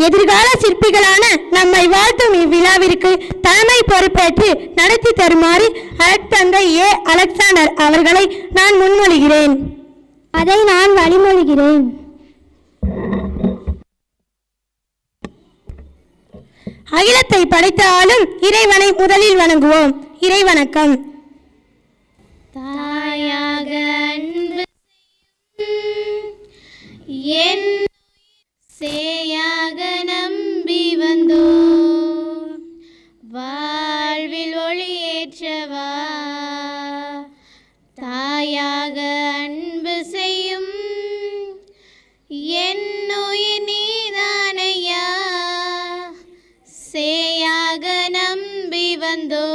எதிர்கால சிற்பிகளான நம்மை வாழ்த்தும் இவ்விழாவிற்கு தலைமை பொறுப்பேற்று நடத்தி தருமாறு அருட்தந்தை ஏ. அலெக்சாண்டர் அவர்களை நான் முன்மொழிகிறேன். அதை நான் வழிமொழிகிறேன். அகிலத்தை படைத்த ஆளும் இறைவனை முதலில் வணங்குவோம். இறைவணக்கம். தாயாக அன்பு என் சேயாக நம்பி வந்தோ வாழ்வில் ஒளியேற்றவா தாயாக அன்பு செய்யும் என் உயிர் நீதானையா சேயாக நம்பி வந்தோ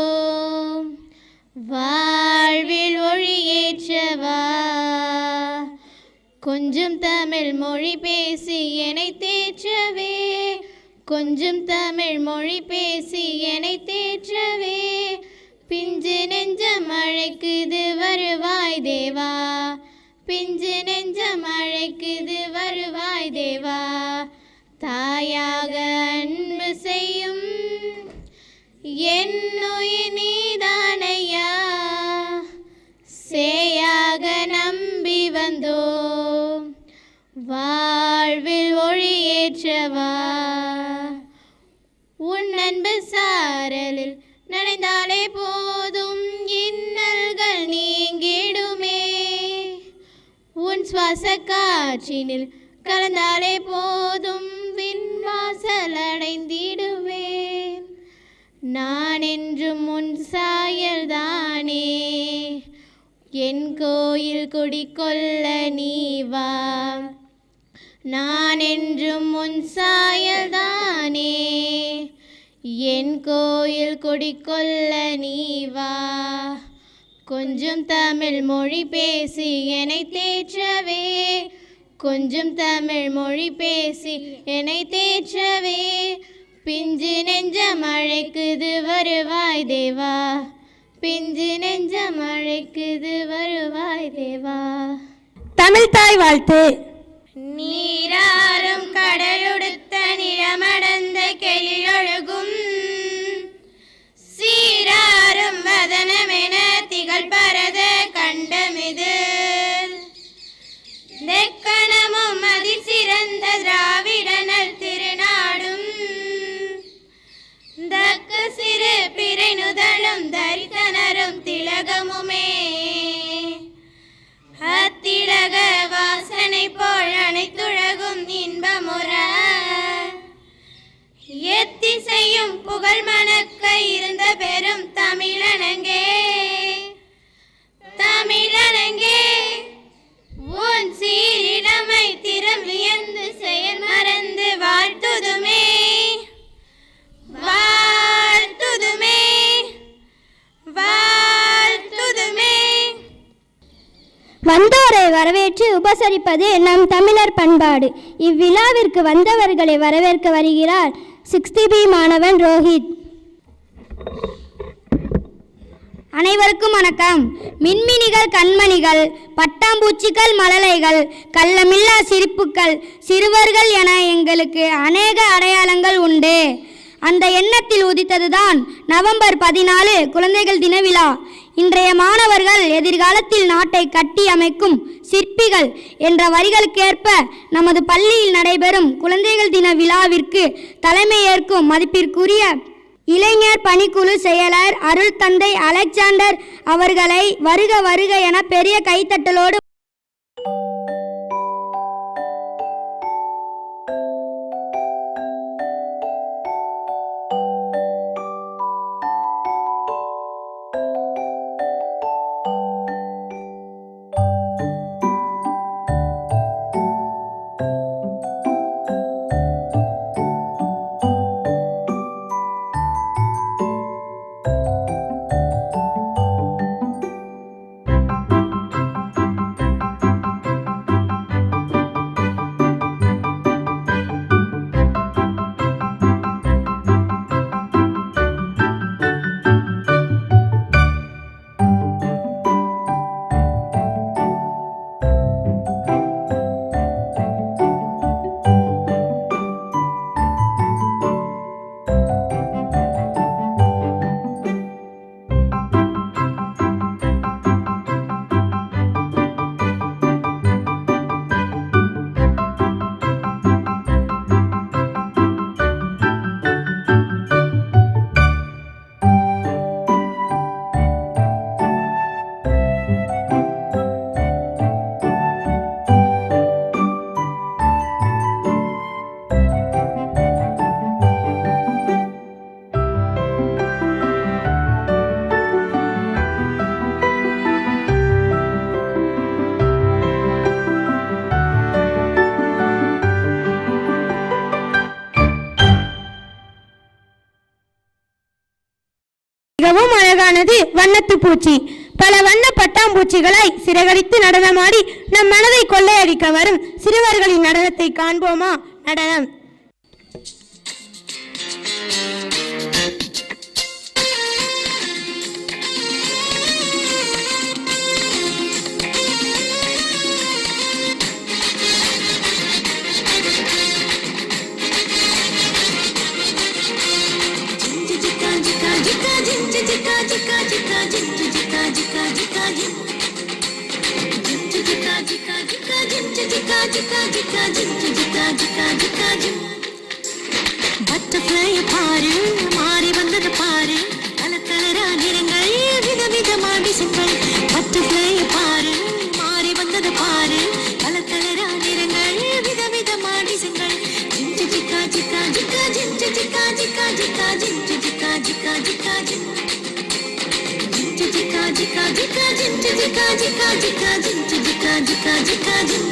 வாழ்வில் ஒளியேற்றவா கொஞ்சம் தமிழ் மொழி பேசி என்னை தேற்றவே கொஞ்சம் தமிழ் மொழி பேசி என்னை தேற்றவே பிஞ்சு நெஞ்சம் அழைக்குது வருவாய் தேவா பிஞ்சு நெஞ்சம் அழைக்குது வருவாய் தேவா தாயாக அன்பு செய்யும் என் உயிர் நீதானையா சேயாக நம்பி வந்தோ வாழ்வில் ஒளியேற்றவா உன் அன்பு சாரலில் நனைந்தாலே போதும் இன்னல்கள் நீங்கிடுமே உன் சுவாச காற்றினில் கலந்தாலே போதும் விண்வாசல் அடைந்திடுவேன் நான் என்றும் உன் சாயல்தானே என் கோயில் குடிக்கொள்ள நீ வா நான் என்றும் உன் சாயல்தானே என் கோயில் குடிக்கொள்ள நீ வா கொஞ்சம் தமிழ் மொழி பேசி என்னை தேற்றவே கொஞ்சம் தமிழ் மொழி பேசி என்னை தேற்றவே பிஞ்சு நெஞ்சம் அழைக்குது வருவாய் தேவா பிஞ்சு நெஞ்சம் அழைக்குது வருவாய் தேவா. தமிழ் தாய் வாழ்த்து. நீராறும் கடலுடுத்த நிலமடந்த கெளிலொழுகும் சீராறும் வதனமென திகழ் பரத கண்டமிது தெக்கணமும் அதிசிறந்த திராவிடனல் திருநாடும் தக்க சிறு பிறை நுதலும் தரித்தனரும் திலகமுமே அத்திலக வாசனை போல் அனைத்துலகும் இன்பமுற எத்திசையும் புகழ் மணக்க இருந்த பெரும் தமிழனங்கே தமிழனங்கே உன் சீரிடமை திறம் வியந்து செயல் மறந்து வாழ்த்துதுமே வாழ்த்துதுமே வாழ்த்துதுமே. வந்தோரை வரவேற்று உபசரிப்பது நம் தமிழர் பண்பாடு. இவ்விழாவிற்கு வந்தவர்களை வரவேற்க வருகிறார் 6th B மாணவன் ரோஹித். அனைவருக்கும் வணக்கம். மின்மினிகள் கண்மணிகள் பட்டாம்பூச்சிகள் மழலைகள் கள்ளமில்லா சிரிப்புக்கள் சிறுவர்கள் என எங்களுக்கு அநேக அடையாளங்கள் உண்டு. அந்த எண்ணத்தில் உதித்ததுதான் நவம்பர் 14 குழந்தைகள் தின விழா. இன்றைய மாணவர்கள் எதிர்காலத்தில் நாட்டை கட்டி அமைக்கும் சிற்பிகள் என்ற வரிகளுக்கேற்ப நமது பள்ளியில் நடைபெறும் குழந்தைகள் தின விழாவிற்கு தலைமையேற்கும் மதிப்பிற்குரிய இளைஞர் பணிக்குழு செயலர் அருட்தந்தை அலெக்சாண்டர் அவர்களை வருக வருக என பெரிய கைத்தட்டலோடு மிகவும் அழகானது வண்ணத்து பூச்சி. பல வண்ண பட்டாம்பூச்சிகளாய் சிறகடித்து நடனமாடி நம் மனதை கொள்ளையடிக்க வரும் சிறுவர்களின் நடனத்தை காண்போமா? நடனம். பட்டர்ஃப்ளைய பாரு, மாறி வந்தது பாரு, கலர் கலரா நிறங்கள், விதவிதமா டிசைன்கள். பட்டர்ஃப்ளைய பாரு, மாறி வந்தது பாரு, கலர் கலரா நிறங்கள், விதவிதமா டிசைன்கள். ஜிஞ்சு ஜிக்கா ஜிக்கா ஜிக்கா ஜிஞ்சு ஜிக்கா ஜிக்கா ஜிக்கா ஜிஞ்சு ஜிக்கா ஜிக்கா ஜிக்கா ஜிஞ்சு ஜிக்கா ஜிக்கா ஜிக்கா ஜிஞ்சு ஜிக்கா ஜிக்கா ஜிக்கா ஜிஞ்சு ஜிக்கா ஜிக்கா ஜிக்கா ஜிக்கா.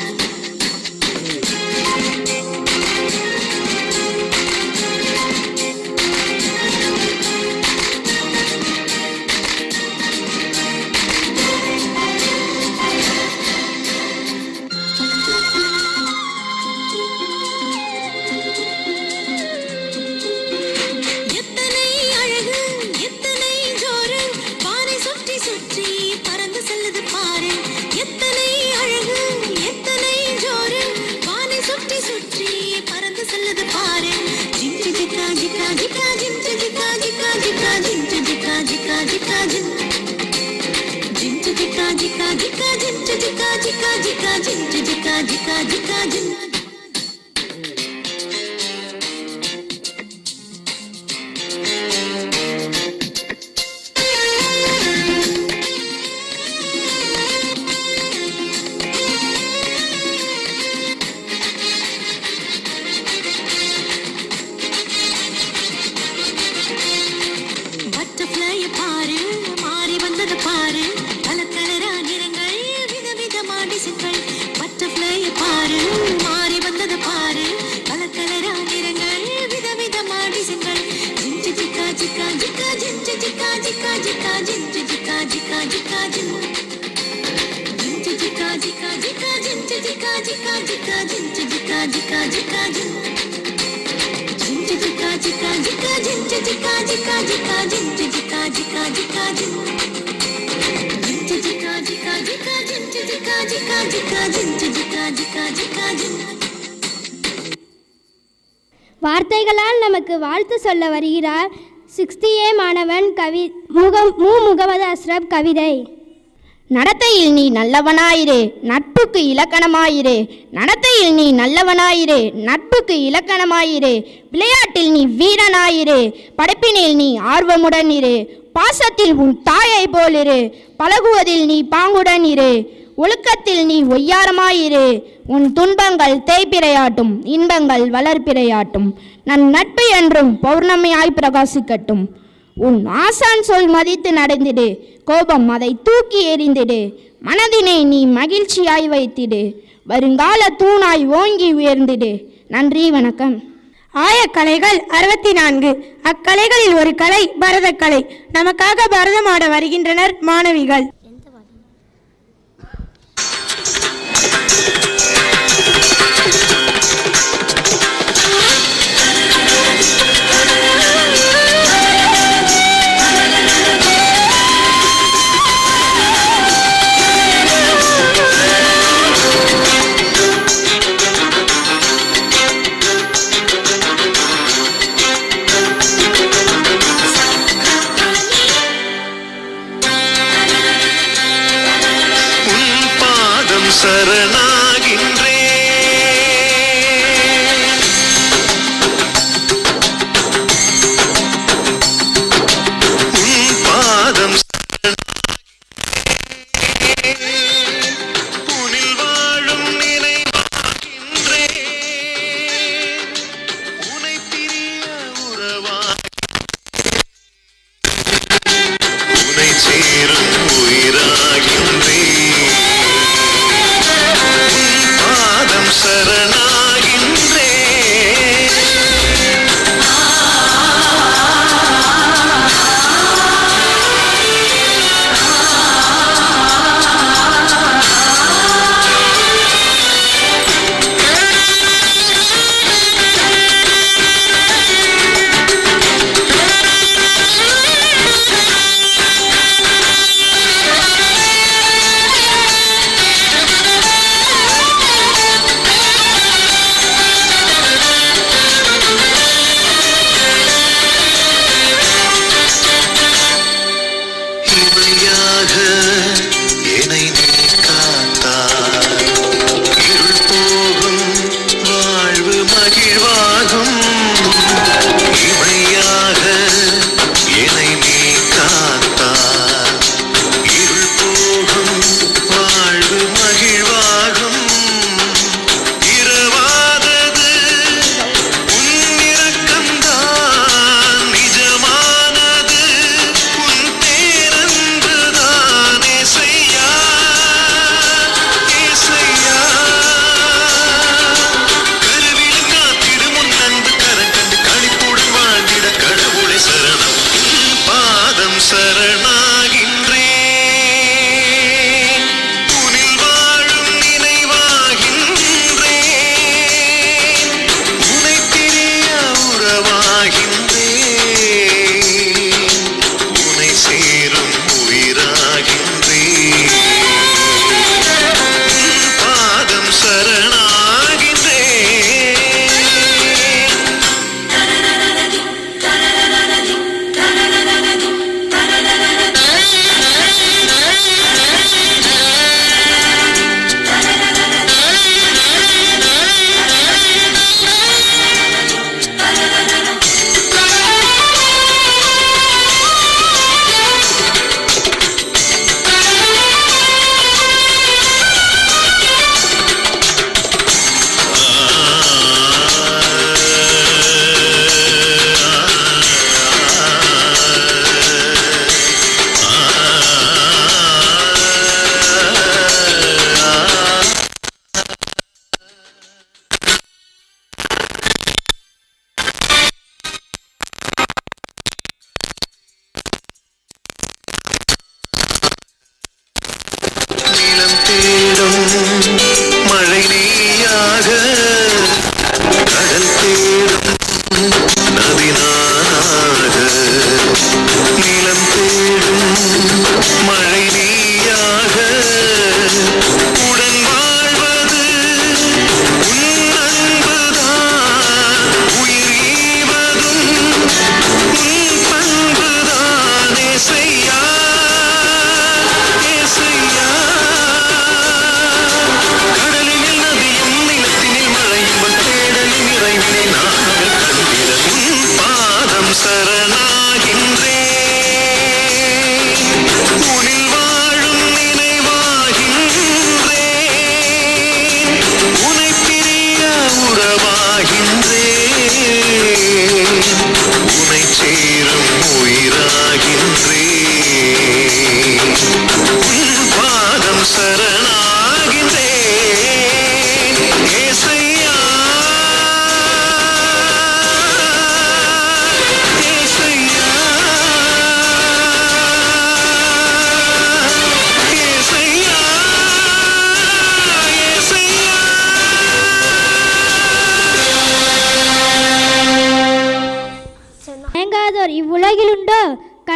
வார்த்தைகளால் நமக்கு வாழ்த்து சொல்ல வருகிறார் 60A மாணவன் முகமது அஸ்ரப். கவிதை. நடத்தையில் நீ நல்லவனாயிரு, நட்புக்கு இலக்கணமாயிரு. நடத்தையில் நீ நல்லவனாயிரு, நட்புக்கு இலக்கணமாயிரு. விளையாட்டில் நீ வீரனாயிரு, படைப்பினில் நீ ஆர்வமுடன் இரு. பாசத்தில் உன் தாயை போலிரு, பழகுவதில் நீ பாங்குடன் இரு. ஒழுக்கத்தில் நீ ஒய்யாரமாயிரு, உன் துன்பங்கள் தேய்பிரையாட்டும், இன்பங்கள் வளர்பிரையாட்டும். நன் நட்பு என்றும் பௌர்ணமியாய் பிரகாசிக்கட்டும். உன் ஆசான் சொல் மதித்து நடந்திடு, கோபம் அதை தூக்கி எறிந்திடு. மனதினை நீ மகிழ்ச்சியாய் வைத்திடு, வருங்கால தூணாய் ஓங்கி உயர்ந்திடு. நன்றி, வணக்கம். ஆயக்கலைகள் 64. அக்கலைகளில் ஒரு கலை பரதக்கலை. நமக்காக பரதமாட வருகின்றனர் மாணவிகள்.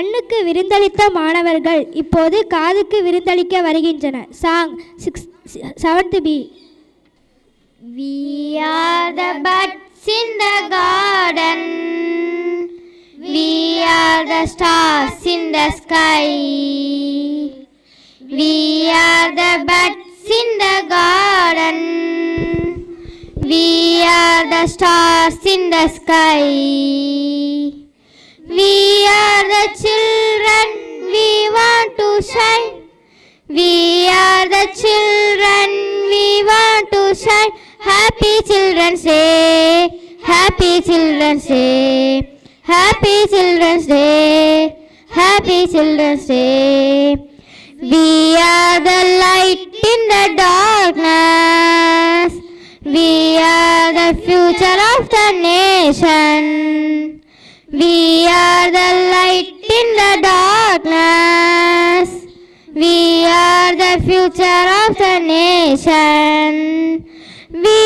கண்ணுக்கு விருந்தளித்த மாணவர்கள் இப்போது காதுக்கு விருந்தளிக்க வருகின்றனர். Song 7th B. We are the buds in the garden. We are the stars in the sky. We are the buds in the garden. We are the stars in the sky. We are the children, we want to shine. We are the children, we want to shine. Happy Children's Day, Happy Children's Day, Happy Children's Day, Happy Children's Day. We are the light in the darkness. We are the future of the nation. We are the light in the darkness. We are the future of the nation. We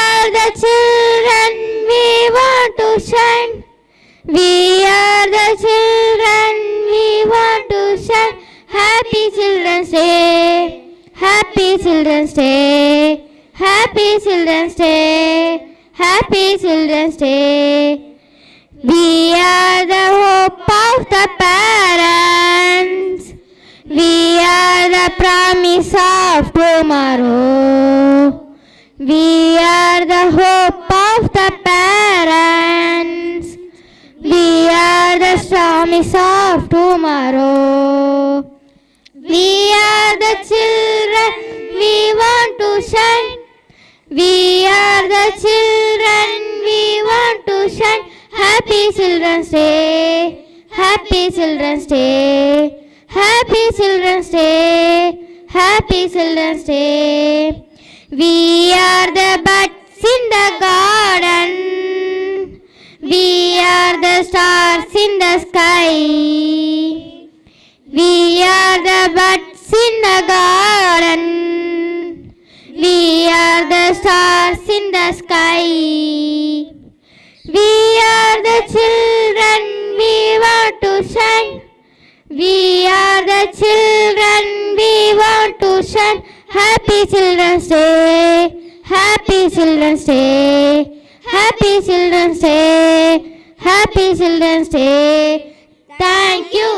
are the children, we want to shine. We are the children, we want to shine. Happy Children's Day, Happy Children's Day, Happy Children's Day, Happy Children's Day. We are the hope of the parents. We are the promise of tomorrow. We are the hope of the parents. We are the promise of tomorrow. We are the children, we want to shine. We are the children, we want to shine. Happy Children's Day, Happy Children's Day, Happy Children's Day, Happy Children's Day. We are the buds in the garden. We are the stars in the sky. We are the buds in the garden. We are the stars in the sky. We are the children, we want to shine. We are the children, we want to shine. Happy Children's Day, Happy Children's Day, Happy Children's Day, Happy Children's Day. Thank you.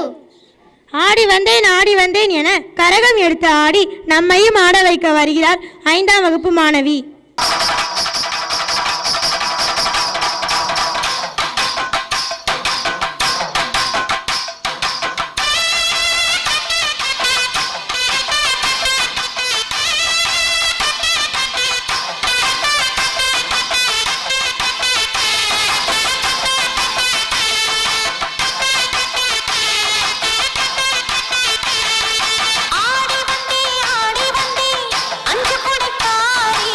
ஆடி வந்தேன் என கரகம் எடுத்து ஆடி நம்மையும் ஆட வைக்க வருகிறார் 5ஆம் வகுப்பு மாணவி. ஆடி வந்தே அஞ்சு கொடை பாரி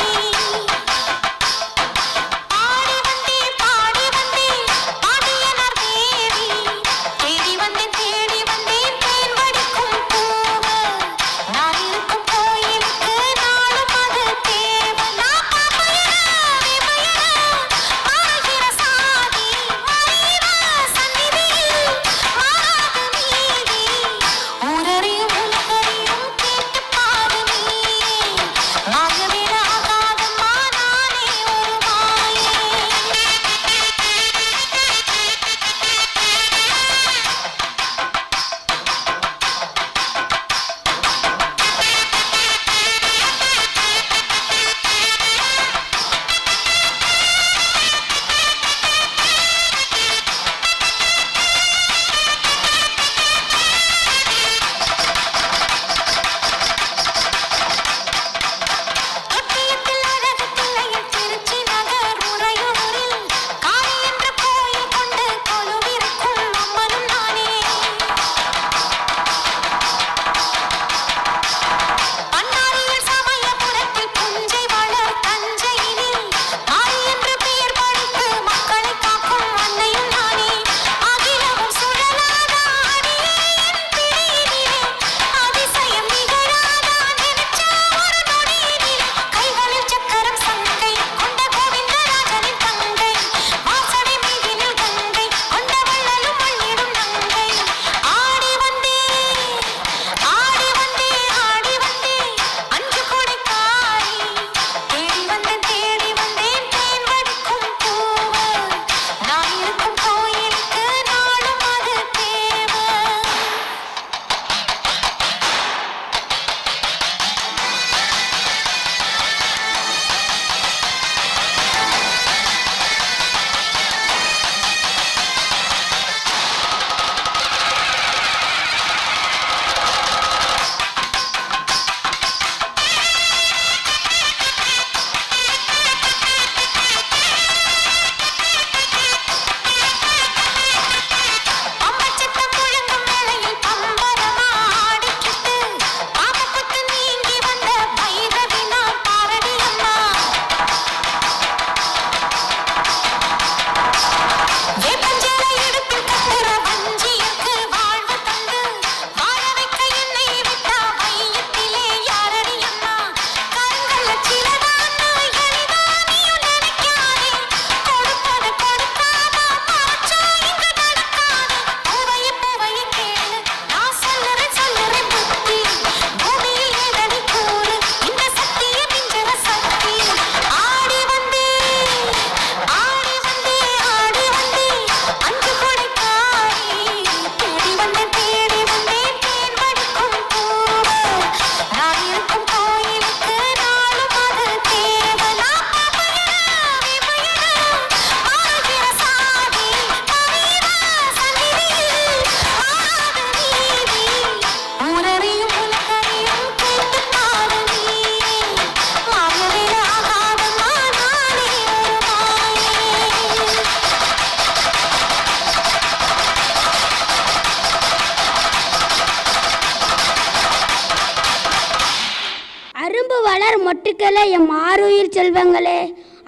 வளர் மொட்டுக்களே எம் ஆறுயிர் செல்வங்களே,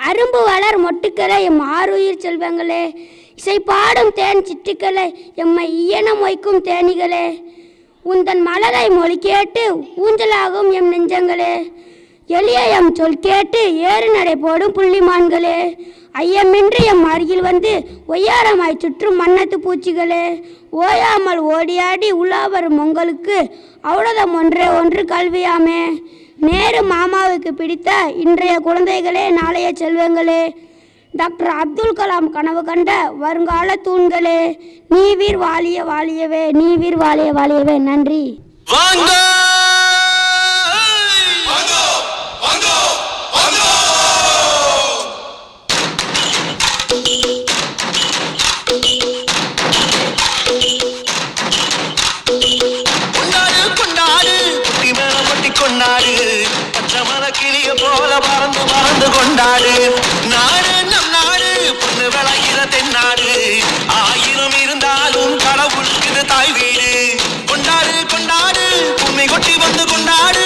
அரும்பு வளர் மொட்டுக்களே எம் ஆறுயிர் செல்வங்களே, இசை பாடும் தேன் சிட்டுக்களே எம்மை இயனம் வைக்கும் தேனிகளே, உந்தன் மலரை மொழி கேட்டு ஊஞ்சலாகும் எம் நெஞ்சங்களே, எளிய எம் சொல் கேட்டு ஏறு நடை போடும் புள்ளிமான்களே, ஐயமின்றி எம் அருகில் வந்து ஒய்யாரமாய் சுற்றும் மன்னத்து பூச்சிகளே, ஓயாமல் ஓடியாடி உலாவரும் உங்களுக்கு அவ்வளோதம் ஒன்றே ஒன்று கல்வியாமே. நேரு மாமாவுக்கு பிடித்த இன்றைய குழந்தைகளே நாளைய செல்வங்களே, டாக்டர் அப்துல் கலாம் கனவு கண்ட வருங்கால தூண்களே, நீவீர் வாழிய வாழியவே, நீவீர் வாழிய வாழியவே. நன்றி. கொண்டாடு பச்சமர கிளிய போல பறந்து பறந்து கொண்டாடு, நாடு நம் நாடு பொண்ணு விளைகிற தென்னாடு, ஆயிரம் இருந்தாலும் கடவுளுக்கு இது தாய் வீடு. கொண்டாடு கொண்டாடு உண்மை கொட்டி வந்து கொண்டாடு,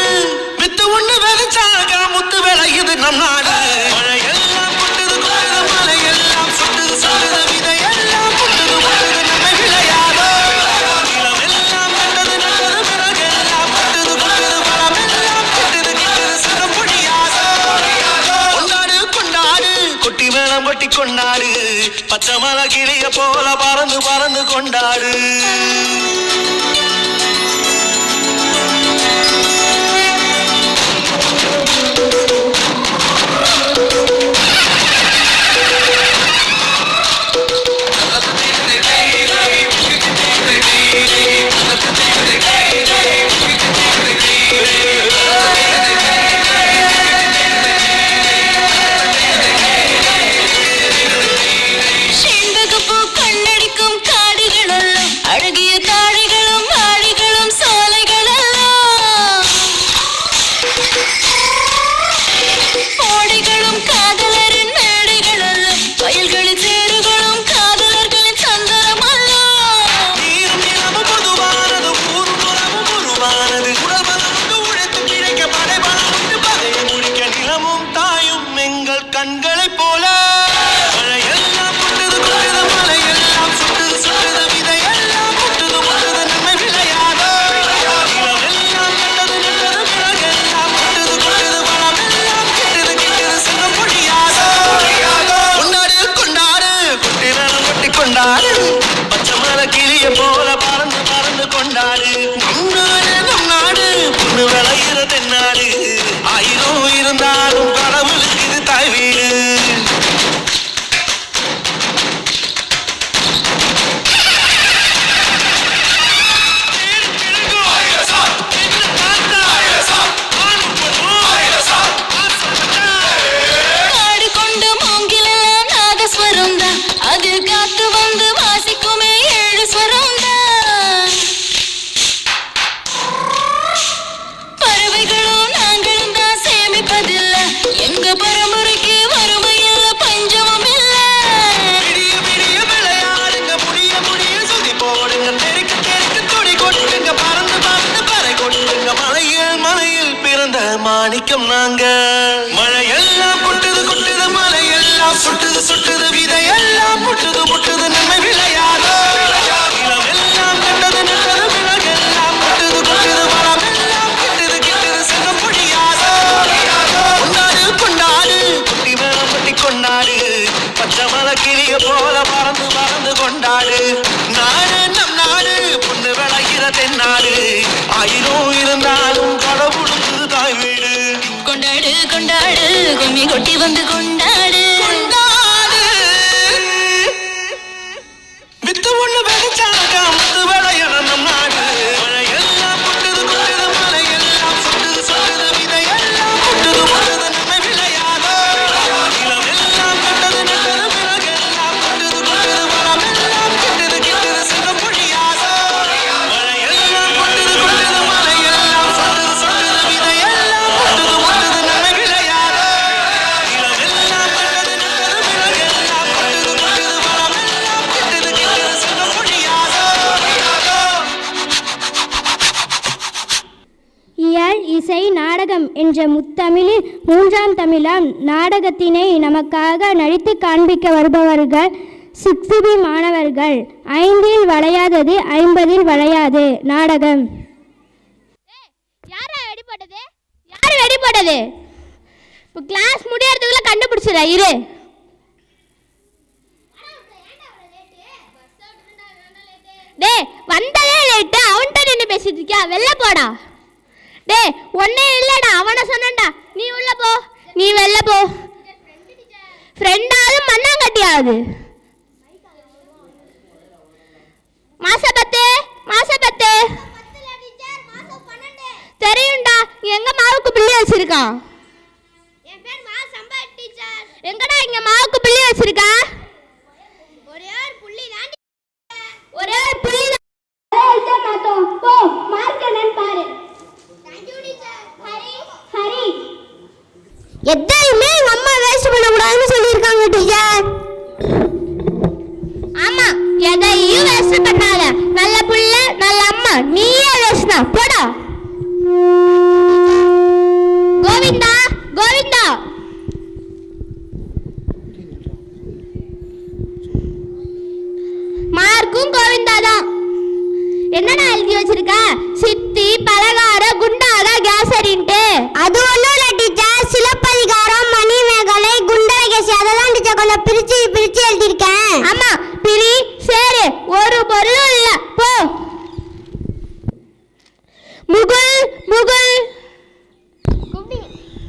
வித்து ஒண்ணு விளைச்சாக முத்து விளையுது நம் நாடு. மழையெல்லாம் கொட்டுது கொட்டுது மலையெல்லாம் சுட்டுது சுட்டுது விதையெல்லாம் கொட்டுது கொட்டுது நம்மை விளையாதோ, நிலமெல்லாம் கண்டது நல்லது பிறகெல்லாம் கொட்டுது கொட்டுது பழமெல்லாம் கெட்டது கெட்டது சிறு பொடியாதோ. கொண்டாடு கொண்டாடு கொட்டி மேளம் கொட்டி கொண்டாடு, பச்சை மர கிளிய போல பறந்து பறந்து கொண்டாடு. மாணிக்கம் நாங்க, மழையெல்லாம் கொட்டுது கொட்டுது மலையெல்லாம் சுட்டுது சுட்டுது விதையெல்லாம் முட்டுது முட்டுது நம்மை விளையாதோ, நிலமெல்லாம் கண்டது நல்லது விலகெல்லாம் கொட்டுது கொட்டுது மரமெல்லாம் கெட்டது கெட்டது சிறு பொடியாதோ. கொண்டாடு கொண்டாடு குட்டி மேளம் கொட்டி கொண்டாடு, பச்சை மர கிளிய போல பறந்து பறந்து கொண்டாடு, நாடு நம் நாடு பொண்ணு விளைகிற தென்னாடு, ஆயிரம் இருந்தாலும் கடவுளுக்கு தாய் வீடு. கொண்டாடு கொண்டாடு கும்மி கொட்டி வந்து கொண்டாடு, வித்து ஒண்ணு விளைச்சாக முத்து விளையணும் நம் நாடு. மழையெல்லாம் கொட்டுது கொட்டுது மலையெல்லாம் சுட்டுது சுட்டுது விதையெல்லாம் கொட்டுது கொட்டுது நம்மை விளையாதோ, நிலமெல்லாம் கண்டது நல்லது பிறகெல்லாம் கொட்டுது கொட்டுது பழமெல்லாம் கெட்டது கெட்டது சிறு பொடியாதோ. மழையெல்லாம் கொட்டுது கொட்டுது மலையெல்லாம் சுட்டுது சுட்டுது விதையெல்லாம் கொட்டுது கொட்டுது நம்மை விளையாதோ, நிலமெல்லாம் என்ற முத்தமிழில் 3ஆம் தமிழாம் நாடகத்தினை நமக்காக நடித்து காண்பிக்க வருபவர்கள் 6B மாணவர்கள். 5இல் வளையாதது 50இல் வளையாது நாடகம். யாரா வெடிப்பட்டது? யார் வெடிப்பட்டது? இப்போ கிளாஸ் முடியறதுக்குள்ள கண்டுபிடிச்சிடா இரு. டே வந்ததே லேட்டு, அவன்கிட்ட நின்று பேசிட்டு இருக்கியா? வெளில போடா. டே ஒன்னே இல்லடா, அவனை சொன்னேன்டா. நீ உள்ள போ, நீ வெளில போ. ஃப்ரெண்டாவது மண்ணாங்கட்டியாவது. மாசப்பத்து மாசப்பத்து தெரியும்டா. எங்க மாவுக்கு பிள்ளை வச்சிருக்கான்? எங்கடா இங்க மாவுக்கு பிள்ளை வச்சிருக்கா? ஒரே ஒரு புள்ளி தான். ஒரே ஒரு புள்ளி தான். போ மார்க் என்னன்னு பாரு. Thank you teacher. ஹரி எதையுமே எங்க அம்மா வேஸ்ட் பண்ண கூடாதுன்னு சொல்லியிருக்காங்க டீச்சர். ஆமா, எதையும் வேஸ்ட் பண்ணாத. நல்ல புள்ள நல்ல அம்மா, நீயே வேஸ்ட்னா போடா. கோவிந்தா கோவிந்தா. மார்க்கும் கோவிந்தா தான். என்னடா எழுதி வச்சிருக்க? சித்தி பலகார குண்டாத கேசரின்ட்டு. அது ஒண்ணும் இல்ல டீச்சர், சிலப்பதிகாரம் மணிமேகலை குண்டலகேசி அதெல்லாம் டீச்சர் கொஞ்சம் பிரிச்சு பிரிச்சு எழுதியிருக்கேன். ஆமா பிரி சரி, ஒரு பொருளும் இல்ல போ. முகுல் முகுல்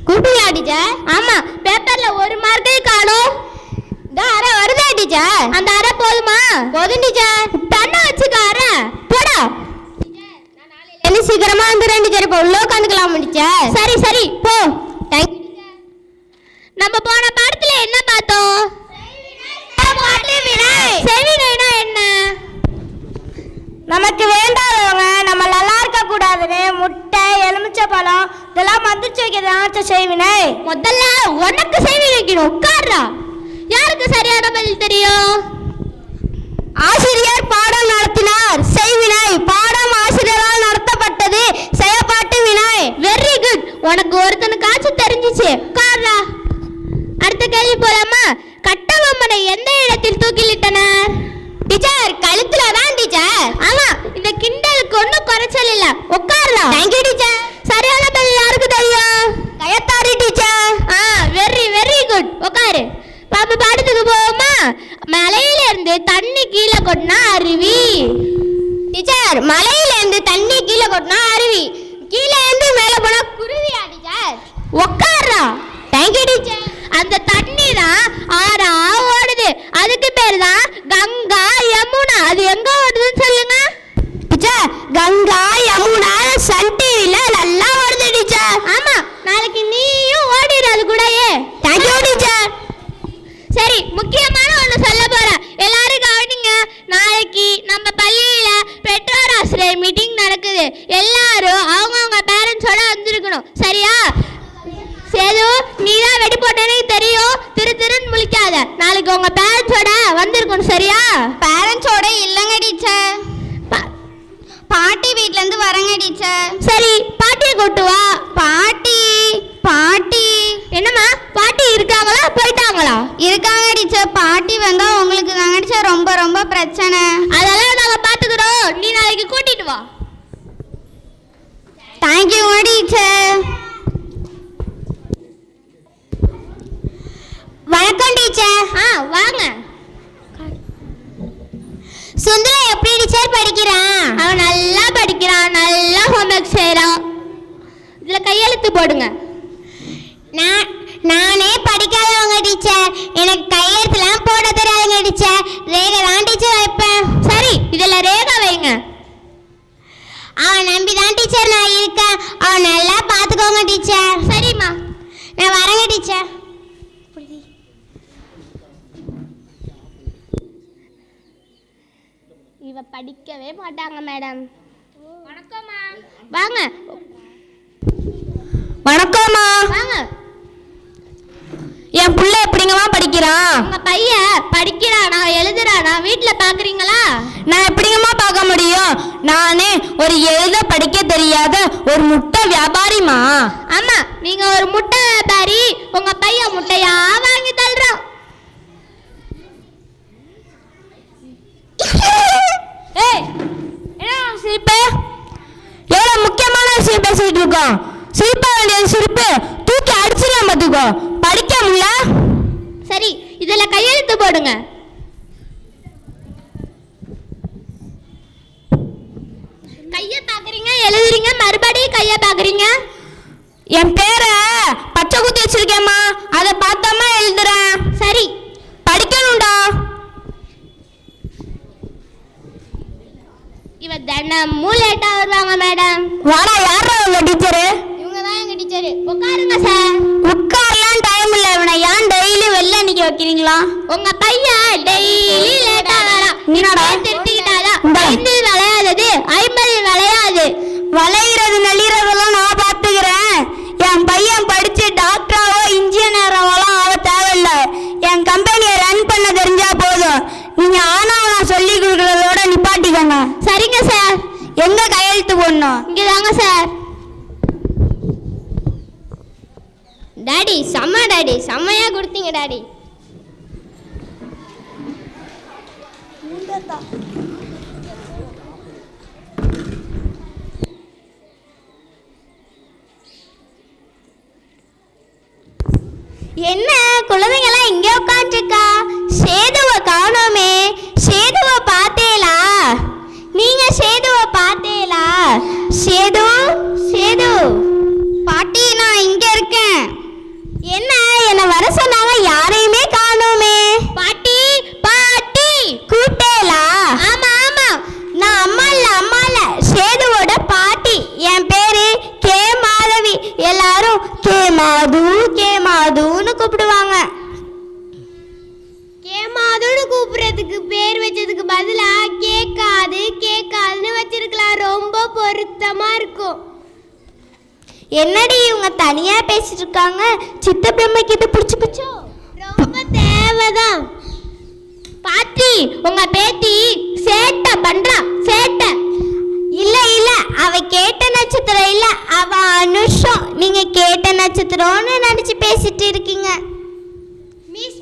கூப்பிட்டீங்களா டீச்சர்? ஆமா, பேப்பர்ல ஒரு மார்க்கே காணோம். அரை வருதா டீச்சர்? அந்த அரை போதுமா? போதும் டீச்சர். தண்ணி வச்சுக்க அரை போடா. என்ன சீக்கிரமா வந்துடுறேன் டீச்சர், இப்போ உள்ள உட்காந்துக்கலாம் டீச்சர். சரி சரி போ. நம்ம போன பாடத்துல என்ன பார்த்தோம்? செவினைனா என்ன? நமக்கு வேண்டாதவங்க நம்ம நல்லா இருக்க கூடாதுன்னு முட்டை எலுமிச்சை பழம் இதெல்லாம் மந்திரிச்சு வைக்கிறத செய்வினை. முதல்ல உனக்கு செய்வி வைக்கணும். உட்கார்றா. யாருக்கு சரியான பதில் தெரியும்? ஆசிரியர் பாடம் நடத்தினார் செய்வினை. பாடம் ஆசிரியரால் நடத்தப்பட்டது செயற்பாட்டு வினை. Very good. உனக்கு ஒருத்தனுக்காச்சும் தெரிஞ்சிச்சு. உட்கார்றா. அடுத்த கேள்வி போலாமா? கட்டபொம்மனை எந்த இடத்தில் தூக்கிலிட்டனர்? டீச்சர் கழுத்துல தான் டீச்சர். ஆமா, இந்த கிண்டலுக்கு ஒன்றும் குறைச்சல் இல்ல. உட்கார்றா. Thank you teacher. சரியான பதில் யாருக்கு தெரியும்? Gayathri teacher. Very very good. உட்காரு. பாப்பா பாடத்துக்கு போவோமா? மலையில இருந்து தண்ணி கீழே கொட்டினா அருவி. டீச்சர் மலையில இருந்து தண்ணி கீழே கொட்டினா அருவி, கீழே இருந்து மேல போனா குருவியா டீச்சர்? உட்கார்றா. Thank you teacher. அந்த தண்ணி தான் ஆறா ஓடுது. அதுக்கு பேர் தான் கங்கா யமுனா. அது எங்க ஓடுதுன்னு சொல்லுங்க டீச்சர். கங்கா யமுனா சன் டிவில நல்லா வருது டீச்சர். ஆமா, நாளைக்கு நீயும் ஓடிடு அது கூடயே. Thank you teacher. சரி, முக்கியமான ஒன்று சொல்ல போறேன். எல்லாரும் கவனிங்க. நாளைக்கு நம்ம பள்ளியில பெற்றோர் ஆசிரியர் மீட்டிங் நடக்குது. எல்லாரும் அவங்கவுங்க பேரண்ட்ஸோட வந்திருக்கணும். சரியா? சேது, நீ தான் வெடி போட்டேன்னு தெரியும். திருன்னு முழிக்காத. நாளைக்கு உங்க பேரண்ட்ஸோட வந்திருக்கணும். சரியா? பேரண்ட்ஸோட இல்லைங்க டீச்சர், பாட்டி வீட்ல இருந்து வரங்க டீச்சர். சரி, பாட்டியை கூட்டு வா. பாட்டி பாட்டி என்னம்மா, பாட்டி இருக்காங்களா போயிட்டாங்களா? இருக்காங்க டீச்சர். பாட்டி வந்தா உங்களுக்கு தாங்க டீச்சர் ரொம்ப ரொம்ப பிரச்சனை. அதெல்லாம் நாங்க பாத்துக்கிறோம். நீ நாளைக்கு கூட்டிட்டு வா. Thank you teacher. வணக்கம் டீச்சர். வாங்க. சுந்தரம் எப்படி டீச்சர் படிக்கிறான்? அவன் நல்லா படிக்கிறான், நல்லா ஹோம்ஒர்க் செய்கிறான். இதுல கையெழுத்து போடுங்க. நானே படிக்காதவங்க டீச்சர், எனக்கு கையெழுத்துலாம் போட தெரியாதுங்க டீச்சர். ரேகை தான் டீச்சர் வைப்பேன். சரி, இதுல ரேகை வைங்க. அவன் நம்பி தான் டீச்சர் நான் இருக்கேன். அவன் நல்லா பார்த்துக்கோங்க டீச்சர். சரிம்மா, நான் வரேங்க டீச்சர். இவ படிக்கவே மாட்டாங்க மேடம். வணக்கம்மா. வாங்க. வணக்கம்மா. வாங்க. என் புள்ள எப்படிங்கம்மா படிக்கிறான்? உங்க பையன் படிக்கிறானா எழுதுறானா வீட்டுல பாக்குறீங்களா? நான் எப்படிங்கம்மா பார்க்க முடியும்? நானே ஒரு எழுத படிக்க தெரியாத ஒரு முட்டை வியாபாரிமா. ஆமா, நீங்க ஒரு முட்டை வியாபாரி. உங்க பையன் முட்டையா வாங்கி தள்ளுறோம். ஏய், என்ன சிரிப்பு? எவ்வளவு முக்கியமான விஷயம் பேசிட்டு இருக்கோம். சிரிப்பா வேண்டிய சிரிப்பு தூக்கி அடிச்சிடலாம் பார்த்துக்கோ. படிக்க முடியல. சரி, இதுல கையெழுத்து போடுங்க. கைய பாக்குறீங்க, எழுதுறீங்க, மறுபடியும் கைய பாக்குறீங்க. என் பேரை பச்சை குத்தி வச்சிருக்கேம்மா, அதை பார்த்தாம எழுதுறேன். சரி, படிக்கணும்டா. இவ தினமும் லேட்டா வருவாங்க மேடம். வாடா, யாரா உங்க டீச்சரு? இவங்க தான் எங்க டீச்சரு. உட்காருங்க சார். உட்காரலாம் டைம் இல்ல. இவனை ஏன் டெய்லி வெளில நிக்க வைக்கிறீங்களா? உங்க பையன் டெய்லி லேட்டா வரான். என்னடா திருத்திக்கிட்டாலா? 5 விளையாதது 50 விளையாது. வளையிறது நெளிறதெல்லாம் நான் பாத்துக்கிறேன். என் பையன் படிச்சு டாக்டராவோ இன்ஜினியராவோலாம் ஆக தேவையில்ல. என் கம்பெனியை ரன் பண்ண தெரிஞ்சா போதும். நீங்க ஆனா நான் சொல்லி கொடுக்கறதோட நிப்பாட்டிக்கோங்க. சரிங்க சார். எங்க கையெழுத்து போடணும்? இங்க தாங்க சார். டாடி செம்ம டாடி, செம்மையா கொடுத்தீங்க டாடி. என்ன குழந்தைங்களாம் இங்கே உட்காந்துருக்கா? சேதுவை காணோமே. சேதுவை பார்த்தேலா? நீங்க சேதுவை பார்த்தேலா? சேது, சேது. பாட்டி, நான் இங்க இருக்கேன். என்ன வர சொன்னாங்க, யாரையுமே காணோமே. பாட்டி, பாட்டி கூட்டேலா? ஆமா ஆமா, நான் அம்மா இல்ல, சேதுவோட பாட்டி. என் பேரு கே மாதவி. எல்லாரும் கே மாதுன்னு கூப்பிடுவாங்க. கேமாதுன்னு கூப்பிடுறதுக்கு பேர் வச்சதுக்கு பதிலா கேக்காதுன்னு வச்சிருக்கலாம். ரொம்ப பொருத்தமா இருக்கும். என்னடி இவங்க தனியா பேசிட்டு இருக்காங்க? சித்த பிரம்மைக்கு இது பிடிச்சு பிடிச்சோ? ரொம்ப தேவைதான். பாட்டி, உங்க பேத்தி சேட்டை பண்றா. சேட்டை இல்ல அவ கேட்ட நட்சத்திரம் இல்ல, அவ அனுஷம். நீங்க கேட்ட நட்சத்திரம்னு நினைச்சு பேசிட்டு இருக்கீங்க.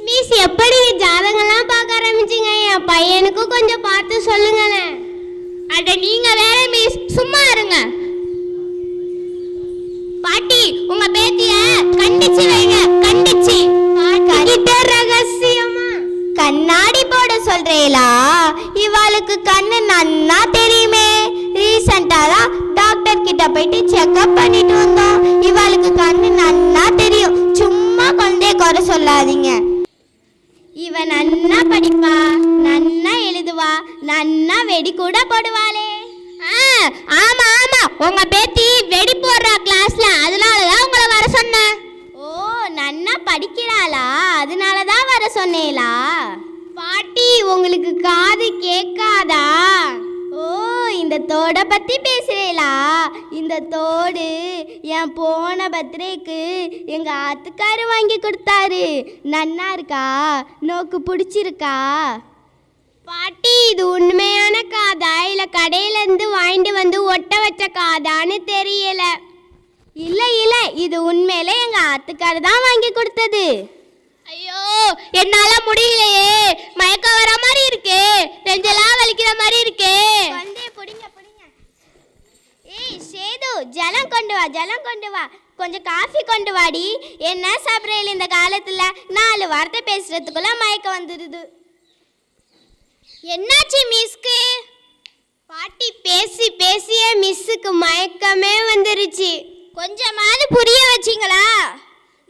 மிஸ் எப்படி ஜாதகம்லாம் பார்க்க ஆரம்பிச்சீங்க? என் பையனுக்கும் கொஞ்சம் பார்த்து சொல்லுங்களேன். அட நீங்க வேற மிஸ், சும்மா இருங்க. பாட்டி, உங்க பேத்திய கண்டிச்சு வைங்க. கண்டிச்சு பாட்டிக்கிட்ட ரகசியமா கண்ணாடி போட சொல்றீங்களா? இவாளுக்கு கண்ணு நன்னா தெரியுமே. ரீசெண்டா தான் டாக்டர் கிட்ட போயிட்டு செக்அப் பண்ணிட்டு வந்தோம். இவாளுக்கு கண்ணு நன்னா தெரியும். சும்மா குழந்தைய குறை சொல்லாதீங்க. இவ நன்னா படிப்பா, நன்னா எழுதுவா, நன்னா வெடி கூட போடுவாளே. ஆமா ஆமா, உங்க பேத்தி வெடி போடுறா கிளாஸ்ல. அதனாலதான் உங்களை வர சொன்னேன். ஓ, நன்னா படிக்கிறாளா? அதனாலதான் வர சொன்னேளா? பாட்டி, உங்களுக்கு காது கேட்காதா? ஓ, இந்த தோடை பத்தி பேசுறீங்களா? இந்த தோடு என் போன பர்த்டேக்கு எங்க ஆத்துக்காரு வாங்கி கொடுத்தாரு. நன்னா இருக்கா? நோக்கு பிடிச்சிருக்கா? பாட்டி, இது உண்மையான காதா இல்ல கடையில இருந்து வாங்கிட்டு வந்து ஒட்ட வச்ச காதான்னு தெரியல. இல்ல இது உண்மையிலே எங்க ஆத்துக்காரு தான் வாங்கி கொடுத்தது. ஐயோ, என்னால முடியலையே. மயக்கம் வர மாதிரி இருக்கு. நெஞ்செல்லாம் வலிக்கிற மாதிரி இருக்கு. புடிங்க. ஏய் சேது, ஜலம் கொண்டு வா. கொஞ்சம் காஃபி கொண்டு வாடி. என்ன சாப்பிட்றீங்க இந்த காலத்துல? 4 வார்த்தை பேசுறதுக்குள்ள மயக்கம் வந்துடுது. என்னாச்சு மிஸ்க்கு? பாட்டி, பேசியே மிஸ்ஸுக்கு மயக்கமே வந்துருச்சு. கொஞ்சமாவது புரிய வச்சிங்களா?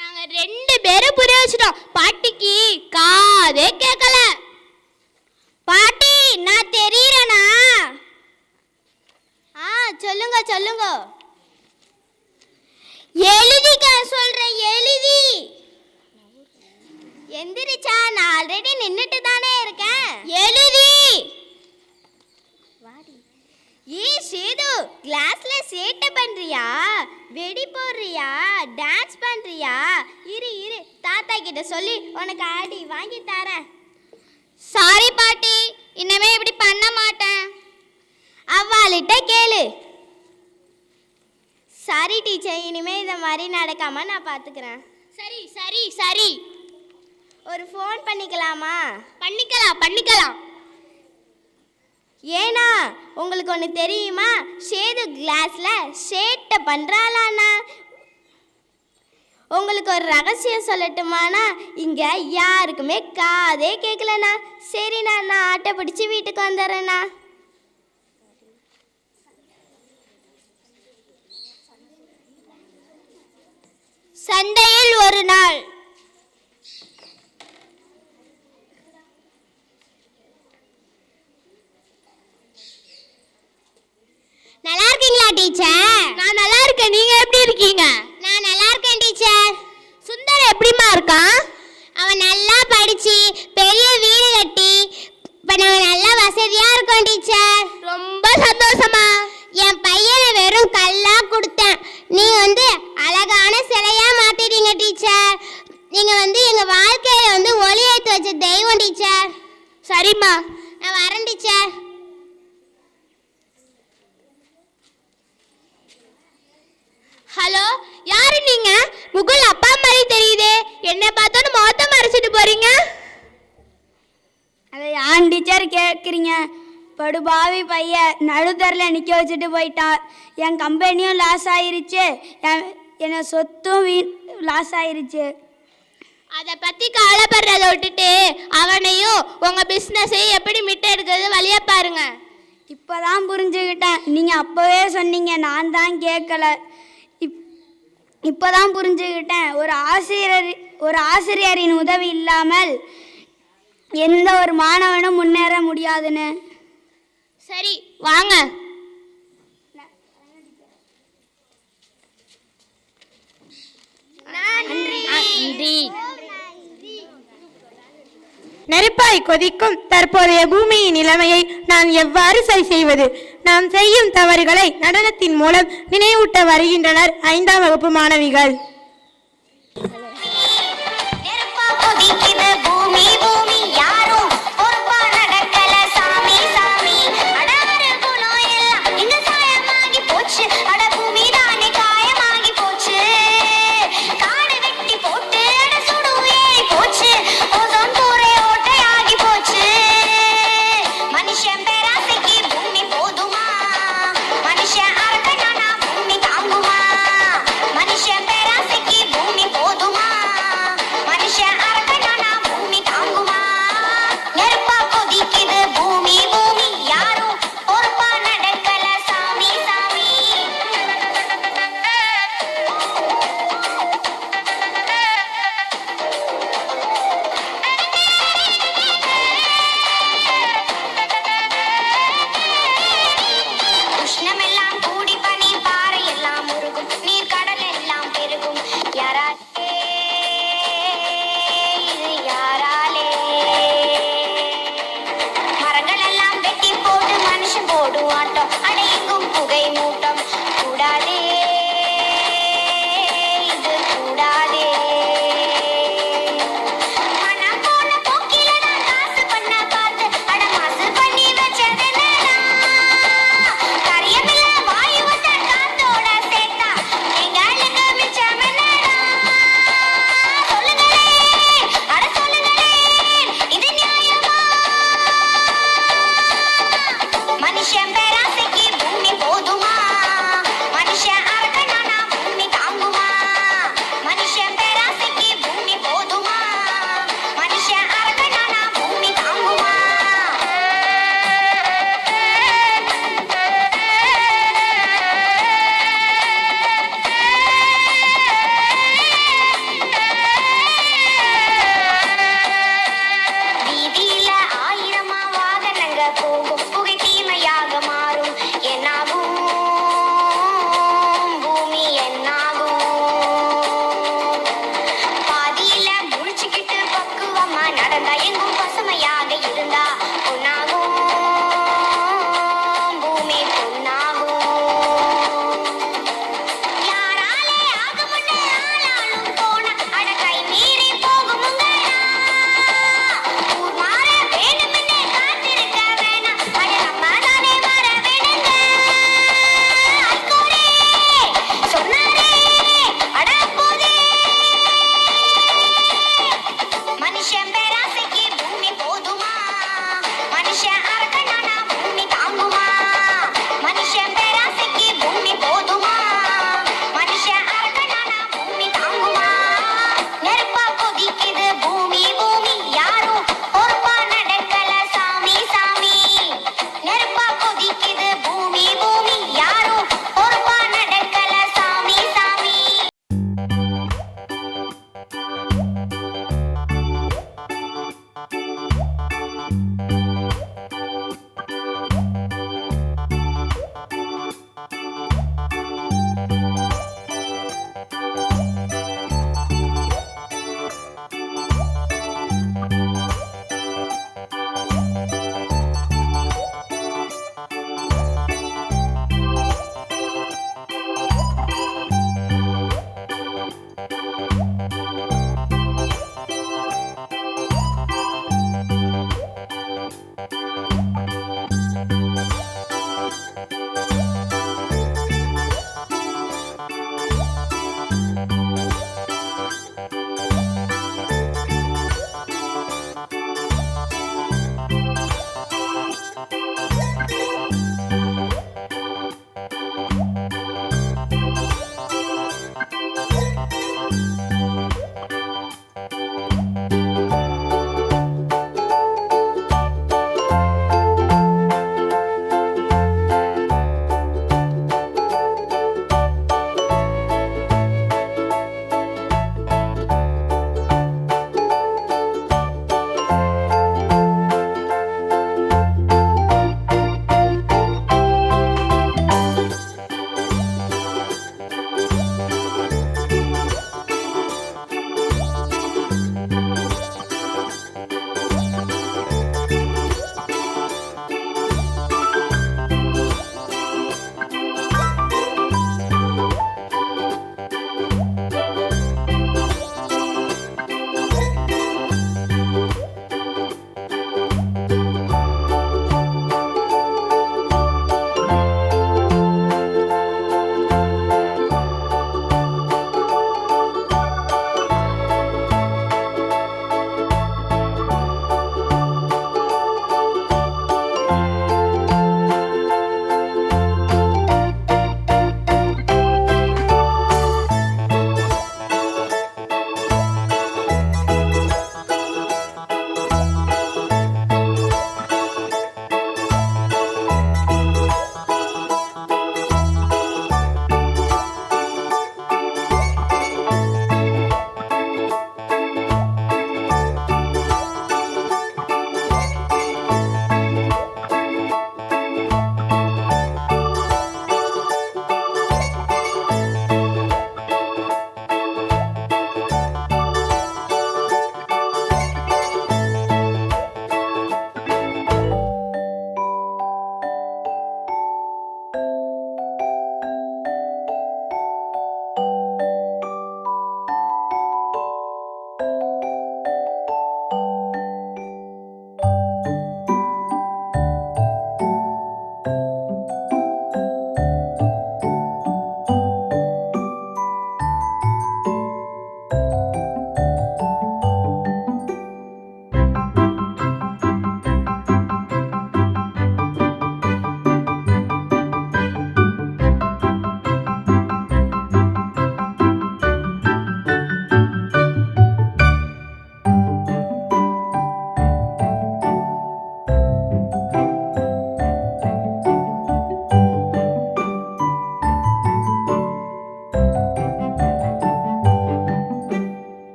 நாங்க 2 பேரும் புரிய வச்சிட்டோம். பாட்டிக்கு காதே கேட்கல. பாட்டி, நான் தெரியறேனா? சொல்லுங்க. எழுதிக்க சொல்றேன், எழுதி. எந்திரிச்சா? நான் ஆல்ரெடி நின்னுட்டு தானே இருக்கேன். எழுதி. ஏய் சேது, கிளாஸ்ல சேட்டை பண்றியா? வெடி போடுறியா? டான்ஸ் பண்றியா? இரு தாத்தா கிட்ட சொல்லி உனக்கு அடி வாங்கி தரேன். சாரி பாட்டி, இனிமே இப்படி பண்ண மாட்டேன். அவ்வாளுட்ட டீச்சர், இனிமே இதை மாதிரி நடக்காம நான் பார்த்துக்கிறேன். சரி சரி சரி. ஒரு ஃபோன் பண்ணிக்கலாமா? பண்ணிக்கலாம். ஏன்னா உங்களுக்கு ஒன்று தெரியுமா? சேது கிளாஸில் சேட்டை பண்ணுறாளாண்ணா. உங்களுக்கு ஒரு ரகசியம் சொல்லட்டுமாண்ணா? இங்கே யாருக்குமே காதே கேட்கலண்ணா. சரிண்ணா, நான் ஆட்டை பிடிச்சி வீட்டுக்கு வந்துடுறேண்ணா. சந்தையில் ஒரு நாள். நல்லா இருக்கீங்களா டீச்சர்? நான் நல்லா இருக்கேன். நீங்க எப்படி இருக்கீங்க? நான் நல்லா இருக்கேன் டீச்சர். சுந்தர் எப்படிமா இருக்கான்? அவன் நல்லா படிச்சு பெரிய வீடு கட்டி இப்போ நான் நல்லா வசதியா இருக்கோம் டீச்சர். ரொம்ப சந்தோஷமா. என் பையனை வெறும் கல்லா கொடுத்தேன், நீங்க வந்து அழகான சிலையா மாத்திட்டீங்க டீச்சர். நீங்க வந்து எங்க வாழ்க்கையில வந்து ஒளி ஏற்றி வச்ச தெய்வம் டீச்சர். சரிம்மா, நான் வரேன் டீச்சர். ஹலோ, யாரு நீங்க? முகுல் அப்பா மாதிரி தெரியுதே. என்ன பார்த்தோன்னு முகத்தை மறைச்சிட்டு போறீங்க. அதை ஏன் டீச்சர் கேட்குறீங்க? படுபாவி பையன் நடுத்தரில் நிற்க வச்சுட்டு போயிட்டான். என் கம்பெனியும் லாஸ் ஆயிருச்சு, என் சொத்தும் லாஸ் ஆயிருச்சு. அதை பத்தி கவலைப்படுறத விட்டுட்டு அவனையும் உங்க பிசினஸையும் எப்படி மிட்ட எடுக்கிறது வழியா பாருங்க. இப்போதான் புரிஞ்சுக்கிட்டேன். நீங்கள் அப்போவே சொன்னீங்க, நான் தான் கேட்கல. இப்போதான் புரிஞ்சுக்கிட்டேன். ஒரு ஆசிரியரின் உதவி இல்லாமல் எந்த ஒரு மாணவனும் முன்னேற முடியாதுன்னு. சரி வாங்க. நன்றி. நெருப்பாய் கொதிக்கும் தற்போதைய பூமியின் நிலைமையை நான் எவ்வாறு சரி செய்வது? நாம் செய்யும் தவறுகளை நடனத்தின் மூலம் நினைவூட்ட வருகின்றனர் 5ஆம் வகுப்பு மாணவிகள். மனுஷன் பேராசை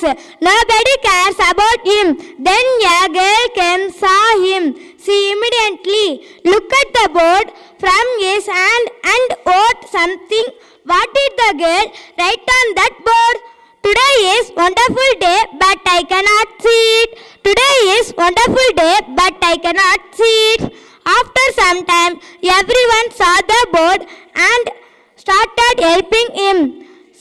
relax. Nobody cares about him. Then a girl came, saw him. She immediately looked at the board from his hand and wrote something. What did the girl write on that board? Today is wonderful day, but I cannot see it. Today is wonderful day, but I cannot see it. After some time, everyone saw the board and started helping him.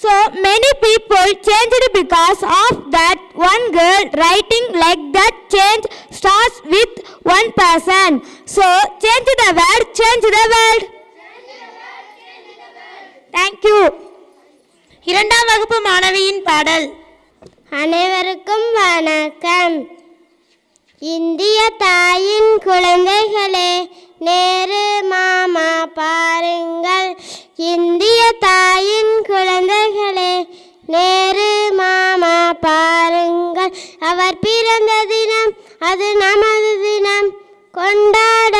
So many people changed because of that one girl writing like that. Change starts with one person. So change the world, change the world. Thank you. இரண்டாம் வகுப்பு மாணவியின் பாடல். அனைவருக்கும் வணக்கம். இந்திய தாயின் குழந்தைகளே, நேரு மாமா பாருங்கள். இந்திய தாயின் குழந்தைகளே, நேரு மாமா பாருங்கள். அவர் பிறந்த தினம், அது நமது தினம். கொண்டாட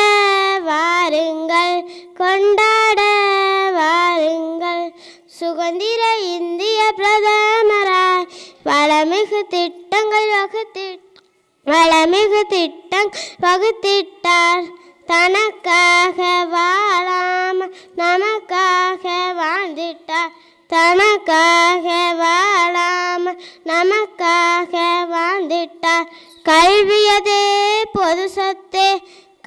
வாருங்கள், கொண்டாட வாருங்கள். சுதந்திர இந்திய பிரதமராய் வளமிகு திட்டங்கள் வகுத்திட்டார். தனக்காக வாழாமல் நமக்காக வாழ்ந்திட்டார். தனக்காக வாழாமல் நமக்காக வாழ்ந்திட்டார். கல்வியதே பொது சொத்தே,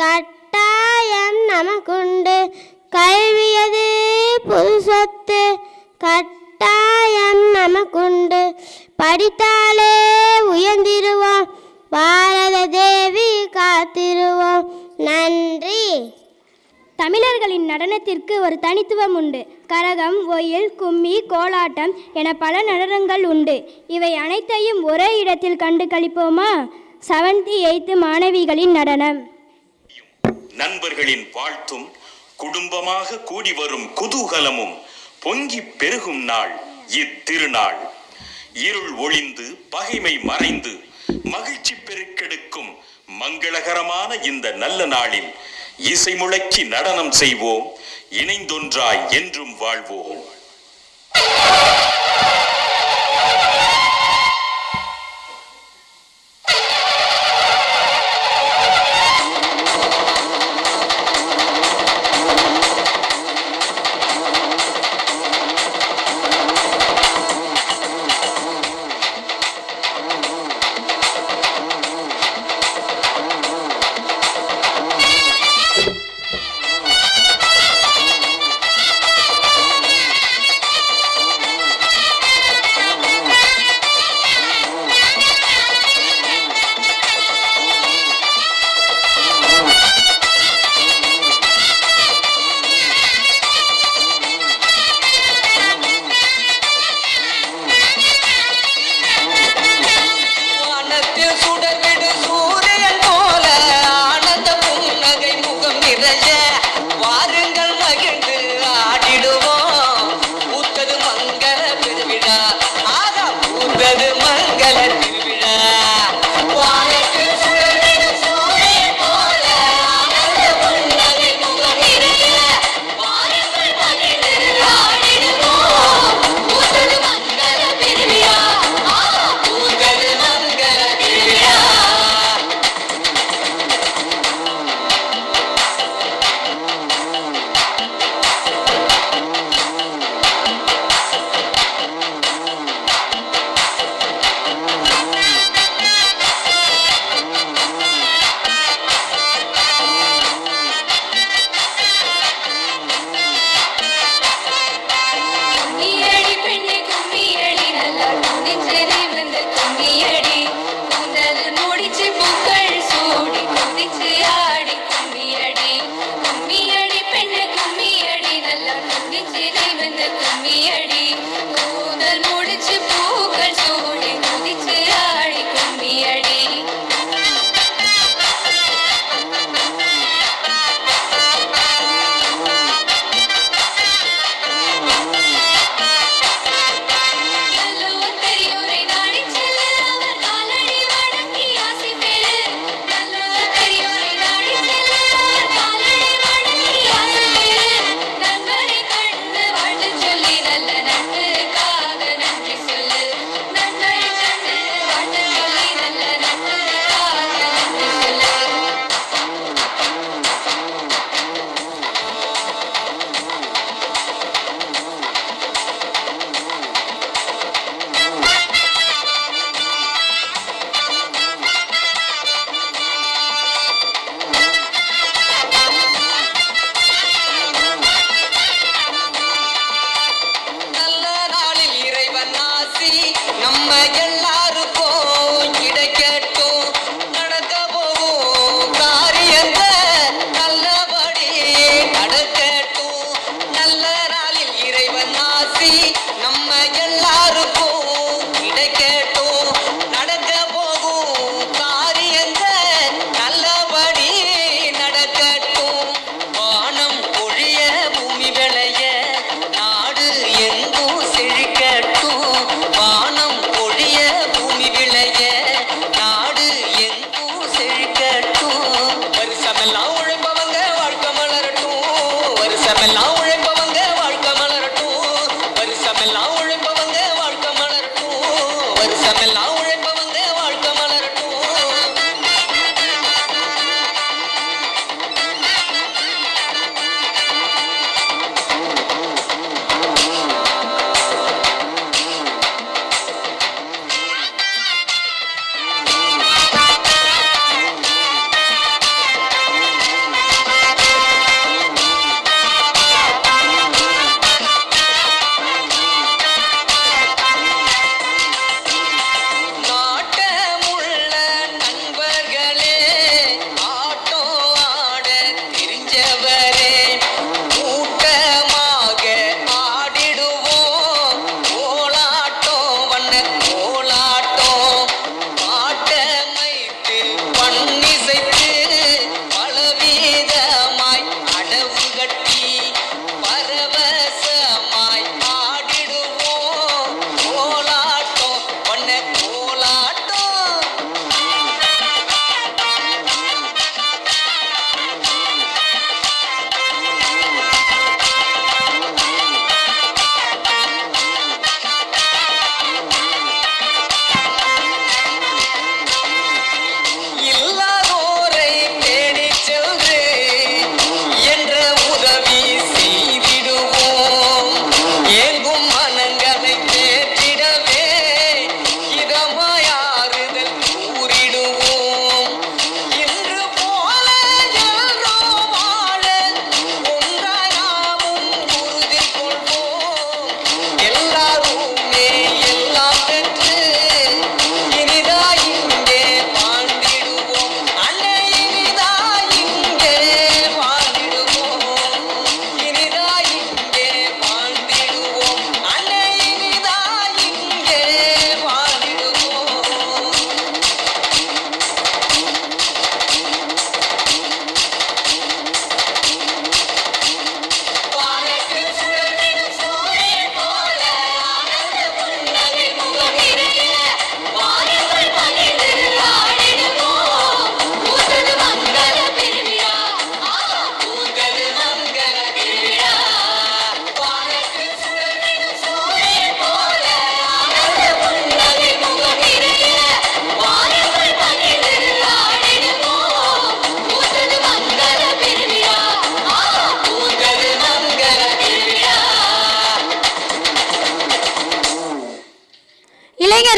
கட்டாயம் நமக்குண்டு. கல்வியதே பொது சொத்து, கட்டாயம் நமக்குண்டு. படித்தாலே உயர்ந்திருவோம், பாரத தேவி காத்திருவோம். நன்றி. தமிழர்களின் நடனத்திற்கு ஒரு தனித்துவம் உண்டு. கரகம், ஒயில், கும்மி, கோலாட்டம் என பல நடனங்கள் உண்டு. இவை அனைத்தையும் ஒரே இடத்தில் கண்டு களிப்போமா? 7th 8th மாணவிகளின் நடனம். நண்பர்களின் வாழ்த்தும் குடும்பமாக கூடி வரும் குதூகலமும் பொங்கி பெருகும் நாள் இத்திருநாள். இருள் ஒளிந்து பகைமை மறைந்து மகிழ்ச்சி பெருக்கெடுக்கும் மங்களகரமான இந்த நல்ல நாளில் இசை முழக்கி நடனம் செய்வோம். இணைந்தொன்றாய் என்றும் வாழ்வோம்.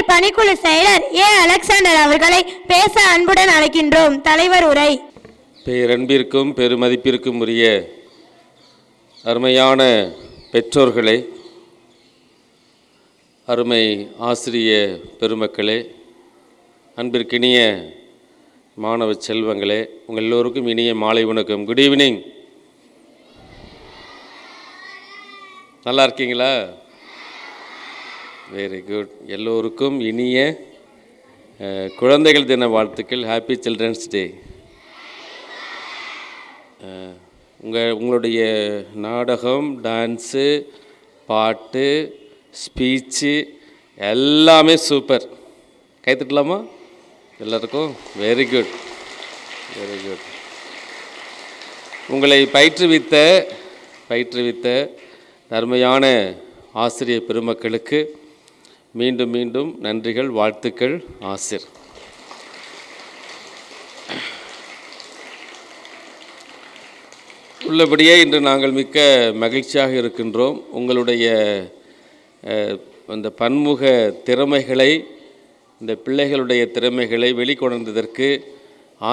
அறிவியல் பணிக்குழு செயலர் ஏ அலெக்சாண்டர் அவர்களை பேச அன்புடன் அழைக்கின்றோம். தலைவர் உரை. பேரன்பிற்கும் பெருமதிப்பிற்கும் உரிய அருமையான பெற்றோர்களே, அருமை ஆசிரிய பெருமக்களே, அன்பிற்கினிய மாணவ செல்வங்களே, உங்கள் எல்லோருக்கும் இனிய மாலை வணக்கம். Good evening. நல்லா இருக்கீங்களா? Very good. எல்லோருக்கும் இனிய குழந்தைகள் தின வாழ்த்துக்கள். Happy children's day. உங்களுடைய நாடகம், டான்ஸு, பாட்டு, ஸ்பீச்சு எல்லாமே சூப்பர். கைத்தட்டலாமா எல்லாருக்கும்? Very good, very good. உங்களை பயிற்றுவித்த அருமையான ஆசிரியர் பெருமக்களுக்கு மீண்டும் மீண்டும் நன்றிகள், வாழ்த்துக்கள். ஆசிர் உள்ளபடியே இன்று நாங்கள் மிக்க மகிழ்ச்சியாக இருக்கின்றோம். உங்களுடைய அந்த பன்முக திறமைகளை, இந்த பிள்ளைகளுடைய திறமைகளை வெளிக்கொணர்ந்ததற்கு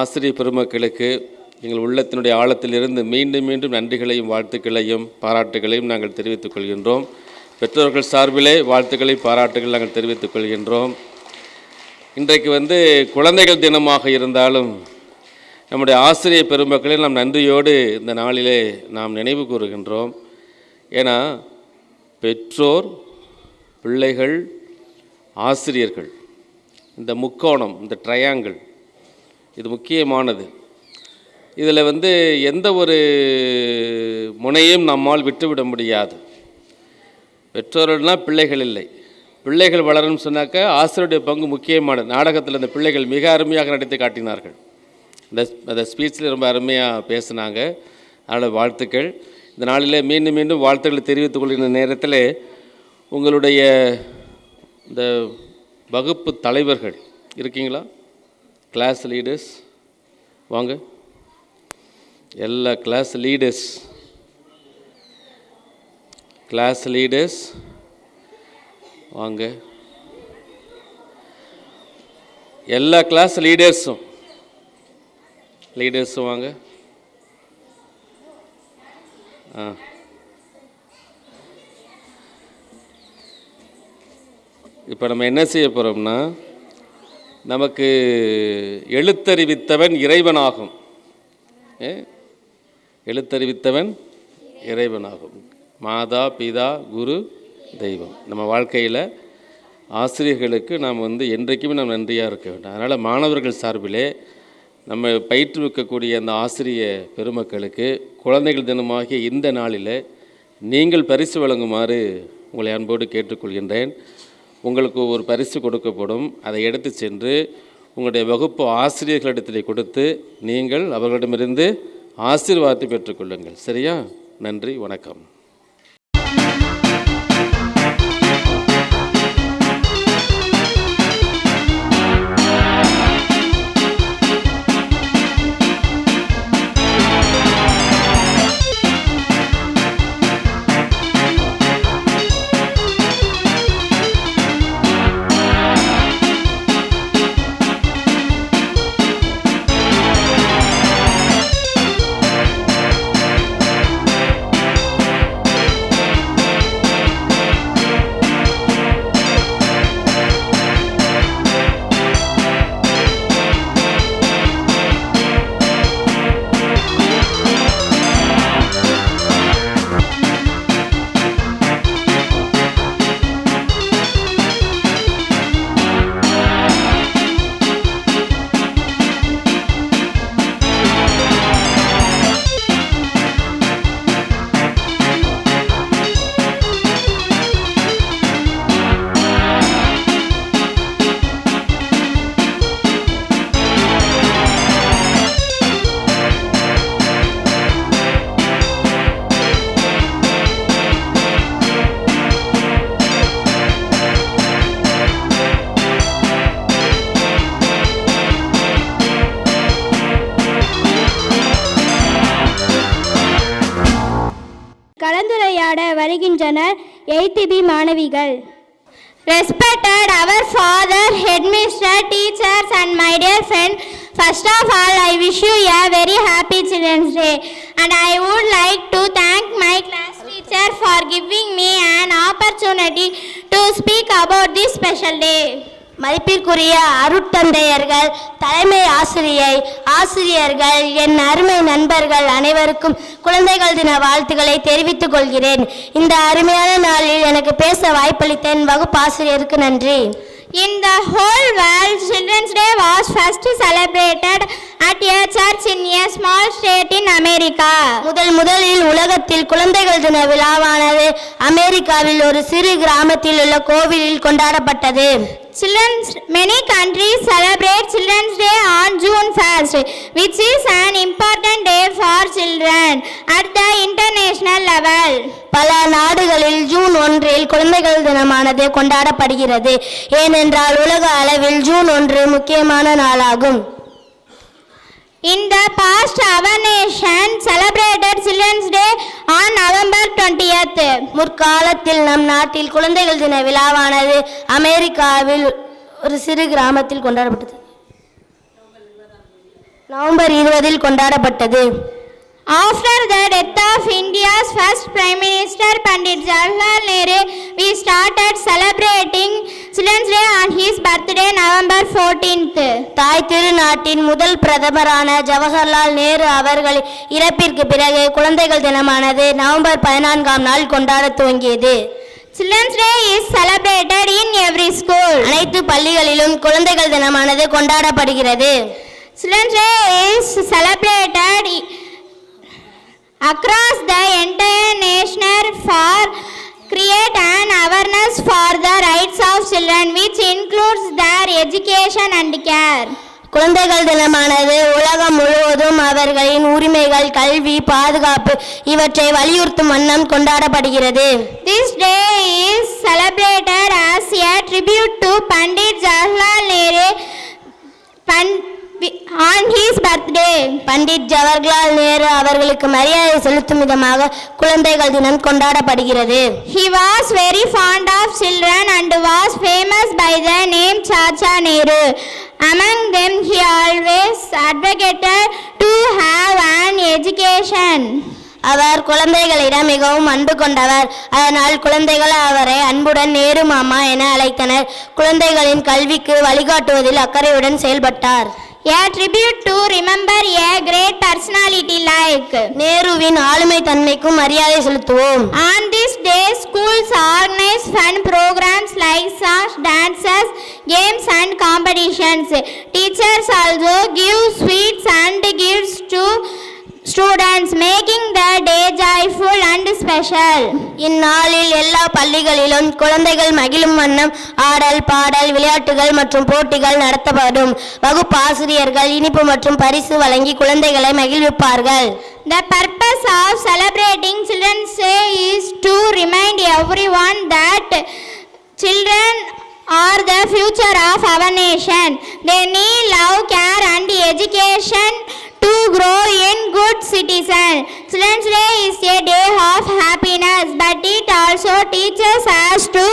ஆசிரியர் பெருமக்களுக்கு எங்கள் உள்ளத்தினுடைய ஆழத்திலிருந்து மீண்டும் மீண்டும் நன்றிகளையும் வாழ்த்துக்களையும் பாராட்டுகளையும் நாங்கள் தெரிவித்துக் கொள்கின்றோம். பெற்றோர்கள் சார்பிலே வாழ்த்துக்களை பாராட்டுகள் நாங்கள் தெரிவித்துக் கொள்கின்றோம். இன்றைக்கு குழந்தைகள் தினமாக இருந்தாலும் நம்முடைய ஆசிரியர் பெருமக்களை நாம் நன்றியோடு இந்த நாளிலே நாம் நினைவு கூறுகின்றோம். ஏன்னா பெற்றோர், பிள்ளைகள், ஆசிரியர்கள், இந்த முக்கோணம், இந்த ட்ரையாங்கிள், இது முக்கியமானது. இதில் எந்த ஒரு முனையும் நம்மால் விட்டுவிட முடியாது. பெற்றோர்கள்னால் பிள்ளைகள் இல்லை. பிள்ளைகள் வளரும்னு சொன்னாக்கா ஆசிரியருடைய பங்கு முக்கியமானது. நாடகத்தில் இந்த பிள்ளைகள் மிக அருமையாக நடித்து காட்டினார்கள். அந்த ஸ்பீச்சில் ரொம்ப அருமையாக பேசினாங்க. அதனால் வாழ்த்துக்கள். இந்த நாளில் மீண்டும் மீண்டும் வாழ்த்துக்களை தெரிவித்துக் கொள்கிற நேரத்தில் உங்களுடைய இந்த வகுப்பு தலைவர்கள் இருக்கீங்களா? கிளாஸ் லீடர்ஸ் வாங்க. எல்லா கிளாஸ் லீடர்ஸ் வாங்க. எல்லா கிளாஸ் லீடர்ஸும் வாங்க. இப்போ நம்ம என்ன செய்ய போகிறோம்னா, நமக்கு எழுத்தறிவித்தவன் இறைவனாகும். எழுத்தறிவித்தவன் இறைவனாகும். மாதா, பிதா, குரு, தெய்வம். நம்ம வாழ்க்கையில் ஆசிரியர்களுக்கு நாம் என்றைக்குமே நாம் நன்றியாக இருக்க வேண்டும். அதனால் மாணவர்கள் சார்பிலே நம்ம பயிற்றுவிக்கக்கூடிய அந்த ஆசிரிய பெருமக்களுக்கு குழந்தைகள் தினமாகிய இந்த நாளில் நீங்கள் பரிசு வழங்குமாறு உங்களை அன்போடு கேட்டுக்கொள்கின்றேன். உங்களுக்கு ஒரு பரிசு கொடுக்கப்படும். அதை எடுத்து சென்று உங்களுடைய வகுப்பு ஆசிரியர்களிடத்தில் கொடுத்து நீங்கள் அவர்களிடமிருந்து ஆசீர்வாதத்தை பெற்றுக்கொள்ளுங்கள். சரியா? நன்றி, வணக்கம். கலந்துரையாட வருகின்றனர் 8th B மாணவிகள். Respected our father, headmaster, teachers and my dear friend, first of all I wish you a very happy Children's Day and I would like to thank my class teacher for giving me an opportunity to speak about this special day. மதிப்பிற்குரிய அருட்தந்தையர்கள், தலைமை ஆசிரியர்கள், என் அருமை நண்பர்கள் அனைவருக்கும் குழந்தைகள் தின வாழ்த்துக்களை தெரிவித்துக் கொள்கிறேன். இந்த அருமையான நாளில் எனக்கு பேச வாய்ப்பளித்த என் வகுப்பாசிரியருக்கு நன்றி. In the whole world, Children's Day was first celebrated at a church in a small state in America. முதலில் உலகத்தில் குழந்தைகள் தின விழாவானது அமெரிக்காவில் ஒரு சிறு கிராமத்தில் உள்ள கோவிலில் கொண்டாடப்பட்டது. Many countries celebrate Children's Day on June 1st, which is an important day for children at the international level. பல நாடுகளில் ஜூன் 1 குழந்தைகள் தினமானது கொண்டாடப்படுகிறது. ஏனென்றால் உலக அளவில் ஜூன் 1 முக்கியமான நாளாகும். In the past, our nation celebrated Children's Day on November 20th. முற்காலத்தில் நம் நாட்டில் குழந்தைகள் தின விழாவானது அமெரிக்காவில் ஒரு சிறு கிராமத்தில் கொண்டாடப்பட்டது. நவம்பர் 20 கொண்டாடப்பட்டது. After the death of India's first Prime Minister Pandit Jawaharlal Nehru, we started celebrating Children's Day on his birthday November 14th. தாய் திருநாட்டின் முதல் பிரதமரான ஜவஹர்லால் நேரு அவர்களின் இறப்பிற்கு பிறகு குழந்தைகள் தினமானது நவம்பர் 14ஆம் நாள் கொண்டாட துவங்கியது. Children's Day is celebrated in every school. அனைத்து பள்ளிகளிலும் குழந்தைகள் தினமானது கொண்டாடப்படுகிறது. Children's Day is celebrated across the entire nation for create an awareness for the rights of children, which includes their education and care. குழந்தைகள் தினமானது உலகம் முழுவதும் அவர்களின் உரிமைகள், கல்வி, பாதுகாப்பு இவற்றை வலியுறுத்தும் வண்ணம் கொண்டாடப்படுகிறது. This day is celebrated as a tribute to Pandit Jawaharlal Nehru on his birthday. Pandit Jawaharlal Nehru அவர்களுக்கு மரியாதை செலுத்தும் விதமாக குழந்தைகள் தினம் கொண்டாடப்படுகிறது. He was very fond of children and was famous by the name Chacha Nehru. Among them, he always advocated to have an education. அவர் குழந்தைகளிடம் மிகவும் அன்பு கொண்டவர். அதனால் குழந்தைகள் அவரை அன்புடன் நேரு மாமா என அழைத்தனர். குழந்தைகளின் கல்விக்கு வழிகாட்டுவதில் அக்கறையுடன் செயல்பட்டார். A tribute to remember a great personality like நேருவின் ஆளுமை தன்மைக்கும் மரியாதை செலுத்துவோம். On this day, schools organize fun programs like songs, dances, games and competitions. Teachers also give sweets and gifts to students, making the day joyful and special. இந்நாளில் எல்லா பள்ளிகளிலும் குழந்தைகள் மகிழும் வண்ணம் ஆடல், பாடல், விளையாட்டுகள் மற்றும் போட்டிகள் நடத்தப்படும். வகுப்பு ஆசிரியர்கள் இனிப்பு மற்றும் பரிசு வழங்கி குழந்தைகளை மகிழ்விப்பார்கள். The purpose of celebrating Children's Day is to remind everyone that children are the future of our nation. They need love, care and education to grow in good citizens. Children's Day is a day of happiness, but it also teaches us to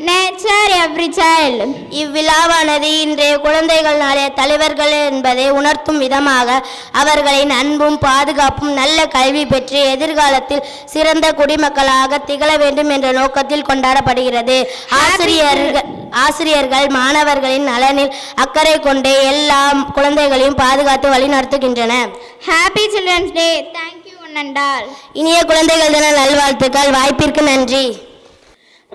nurture every child. இவ்விழாவானது இன்றைய குழந்தைகள் நாளைய தலைவர்கள் என்பதை உணர்த்தும் விதமாக அவர்களின் அன்பும் பாதுகாப்பும் நல்ல கல்வி பெற்று எதிர்காலத்தில் சிறந்த குடிமக்களாக திகழ வேண்டும் என்ற நோக்கத்தில் கொண்டாடப்படுகிறது. ஆசிரியர்கள் மாணவர்களின் நலனில் அக்கறை கொண்டு எல்லா குழந்தைகளையும் பாதுகாத்து வழிநடத்துகின்றனர். Happy Children's Day. Thank you one and all. இனிய குழந்தைகள் தின நல்வாழ்த்துக்கள். வாய்ப்பிற்கு நன்றி.